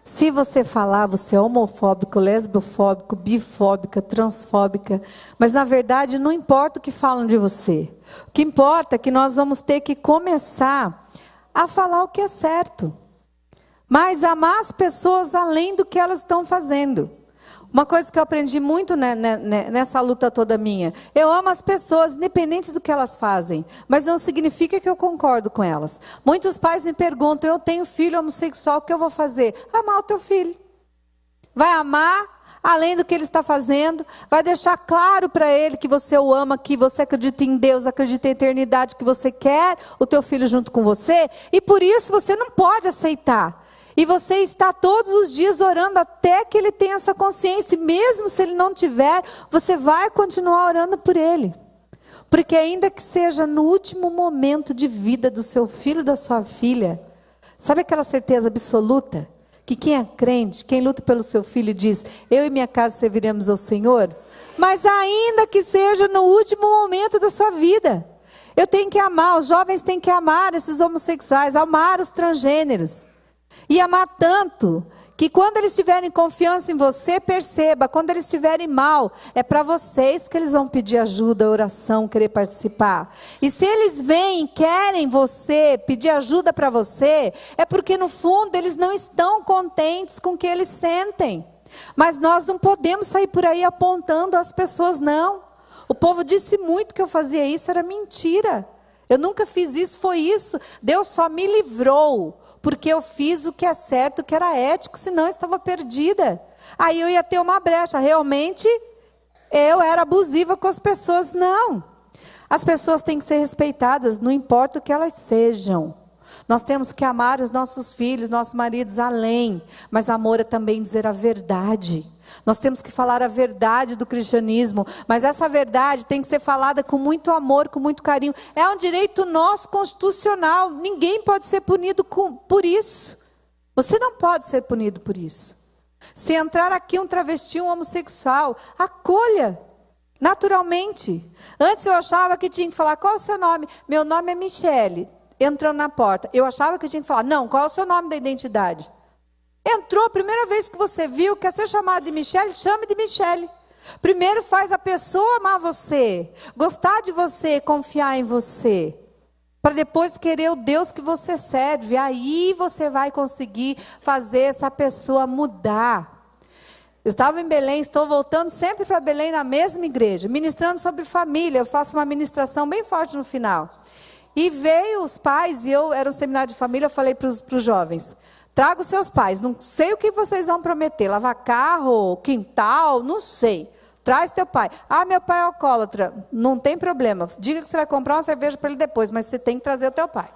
A: Se você falar, você é homofóbico, lesbofóbico, bifóbica, transfóbica, mas na verdade não importa o que falam de você. O que importa é que nós vamos ter que começar a falar o que é certo, mas amar as pessoas além do que elas estão fazendo. Uma coisa que eu aprendi muito nessa luta toda minha, eu amo as pessoas independente do que elas fazem, mas não significa que eu concordo com elas. Muitos pais me perguntam, eu tenho filho homossexual, o que eu vou fazer? Amar o teu filho. Vai amar além do que ele está fazendo, vai deixar claro para ele que você o ama, que você acredita em Deus, acredita em eternidade, que você quer o teu filho junto com você, e por isso você não pode aceitar. E você está todos os dias orando até que ele tenha essa consciência, e mesmo se ele não tiver, você vai continuar orando por ele. Porque ainda que seja no último momento de vida do seu filho, da sua filha, sabe aquela certeza absoluta? Que quem é crente, quem luta pelo seu filho diz, eu e minha casa serviremos ao Senhor. Mas ainda que seja no último momento da sua vida, eu tenho que amar, os jovens têm que amar esses homossexuais, amar os transgêneros. E amar tanto, que quando eles tiverem confiança em você, perceba, quando eles estiverem mal, é para vocês que eles vão pedir ajuda, oração, querer participar. E se eles vêm, querem você, pedir ajuda para você, é porque no fundo eles não estão contentes com o que eles sentem. Mas nós não podemos sair por aí apontando as pessoas, não. O povo disse muito que eu fazia isso, era mentira. Eu nunca fiz isso, foi isso. Deus só me livrou, porque eu fiz o que é certo, o que era ético, senão eu estava perdida. Aí eu ia ter uma brecha. Realmente, eu era abusiva com as pessoas. Não. As pessoas têm que ser respeitadas, não importa o que elas sejam. Nós temos que amar os nossos filhos, nossos maridos além. Mas amor é também dizer a verdade. Nós temos que falar a verdade do cristianismo, mas essa verdade tem que ser falada com muito amor, com muito carinho. É um direito nosso constitucional, ninguém pode ser punido por isso. Você não pode ser punido por isso. Se entrar aqui um travesti, um homossexual, acolha, naturalmente. Antes eu achava que tinha que falar, qual é o seu nome? Meu nome é Michele, entrando na porta. Eu achava que tinha que falar, não, qual é o seu nome da identidade? Entrou, primeira vez que você viu, quer ser chamado de Michele, chame de Michele. Primeiro faz a pessoa amar você, gostar de você, confiar em você. Para depois querer o Deus que você serve. Aí você vai conseguir fazer essa pessoa mudar. Eu estava em Belém, estou voltando sempre para Belém na mesma igreja, ministrando sobre família. Eu faço uma ministração bem forte no final. E veio os pais, e eu era um seminário de família, eu falei para os jovens, traga os seus pais, não sei o que vocês vão prometer, lavar carro, quintal, não sei. Traz teu pai. Ah, meu pai é alcoólatra. Não tem problema. Diga que você vai comprar uma cerveja para ele depois, mas você tem que trazer o teu pai.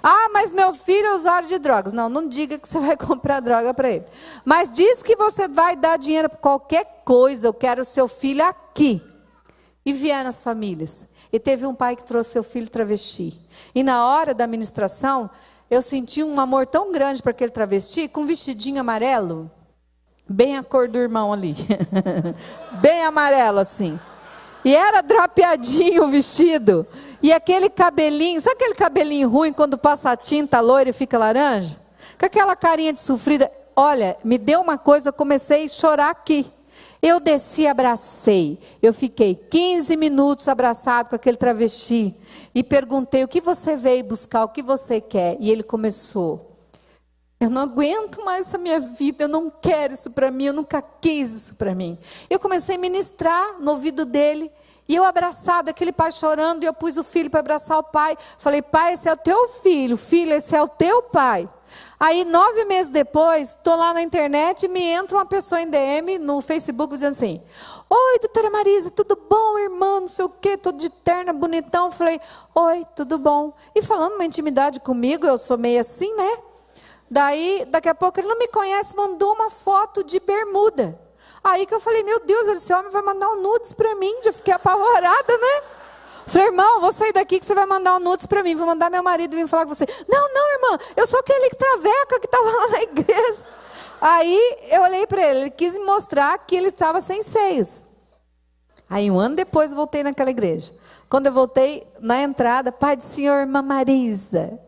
A: Ah, mas meu filho é usuário de drogas. Não, não diga que você vai comprar droga para ele. Mas diz que você vai dar dinheiro para qualquer coisa. Eu quero o seu filho aqui. E vieram as famílias. E teve um pai que trouxe seu filho travesti. E na hora da ministração, eu senti um amor tão grande para aquele travesti, com um vestidinho amarelo. Bem a cor do irmão ali. Bem amarelo assim. E era drapeadinho o vestido. E aquele cabelinho, sabe aquele cabelinho ruim quando passa a tinta loira e fica laranja? Com aquela carinha de sofrida. Olha, me deu uma coisa, eu comecei a chorar aqui. Eu desci e abracei. Eu fiquei 15 minutos abraçado com aquele travesti. E perguntei, o que você veio buscar, o que você quer? E ele começou. Eu não aguento mais essa minha vida, eu não quero isso para mim, eu nunca quis isso para mim. Eu comecei a ministrar no ouvido dele, e eu abraçado, aquele pai chorando, e eu pus o filho para abraçar o pai. Falei, pai, esse é o teu filho, filho, esse é o teu pai. Aí 9 meses depois, estou lá na internet e me entra uma pessoa em DM no Facebook dizendo assim, oi, doutora Marisa, tudo bom, irmã, não sei o quê, todo de terna, bonitão. Falei, oi, tudo bom. E falando uma intimidade comigo, eu sou meio assim, né? Daí, daqui a pouco, ele não me conhece, mandou uma foto de bermuda. Aí que eu falei, meu Deus, esse homem vai mandar um nudes para mim. Já fiquei apavorada, né? Falei, irmão, vou sair daqui que você vai mandar um nudes para mim. Vou mandar meu marido vir falar com você. Não, não, irmã, eu sou aquele traveca que estava lá na igreja. Aí eu olhei para ele quis me mostrar que ele estava sem seios. Aí 1 ano depois eu voltei naquela igreja. Quando eu voltei na entrada, pai do senhor, irmã Marisa.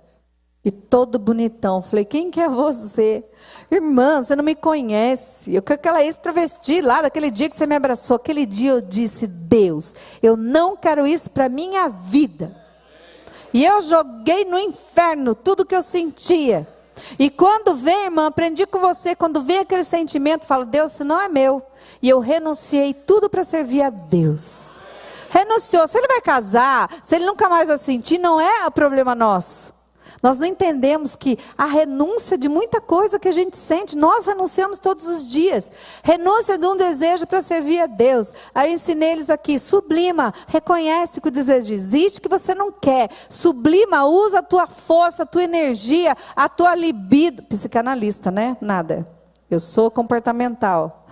A: E todo bonitão. Falei, quem que é você? Irmã, você não me conhece. Eu quero aquela ex-travesti lá, daquele dia que você me abraçou. Aquele dia eu disse, Deus, eu não quero isso para minha vida. E eu joguei no inferno tudo que eu sentia. E quando vem, irmã, aprendi com você, quando vem aquele sentimento, falo, Deus, isso não é meu. E eu renunciei tudo para servir a Deus. Renunciou. Se ele vai casar, se ele nunca mais vai sentir, não é o problema nosso. Nós não entendemos que a renúncia de muita coisa que a gente sente, nós renunciamos todos os dias. Renúncia de um desejo para servir a Deus. Aí eu ensinei eles aqui, sublima, reconhece que o desejo existe, que você não quer. Sublima, usa a tua força, a tua energia, a tua libido. Psicanalista, né? Nada. Eu sou comportamental.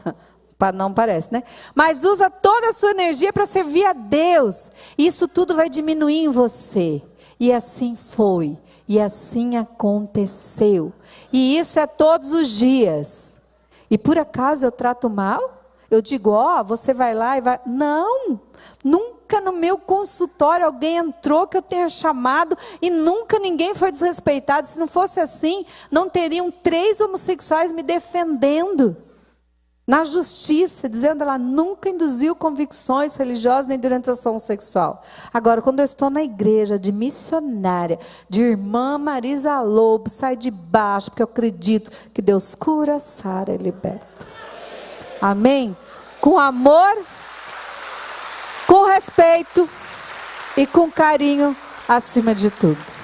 A: Não parece, né? Mas usa toda a sua energia para servir a Deus. Isso tudo vai diminuir em você. E assim foi. E assim aconteceu. E isso é todos os dias. E por acaso eu trato mal? Eu digo, ó, você vai lá e vai... Não, nunca. nunca no meu consultório alguém entrou que eu tenha chamado e nunca ninguém foi desrespeitado. Se não fosse assim, não teriam 3 homossexuais me defendendo na justiça, dizendo que ela nunca induziu convicções religiosas nem de orientação sexual. Agora, quando eu estou na igreja de missionária, de irmã Marisa Lobo, sai de baixo, porque eu acredito que Deus cura, sara e liberta. Amém? Com amor, com respeito e com carinho acima de tudo.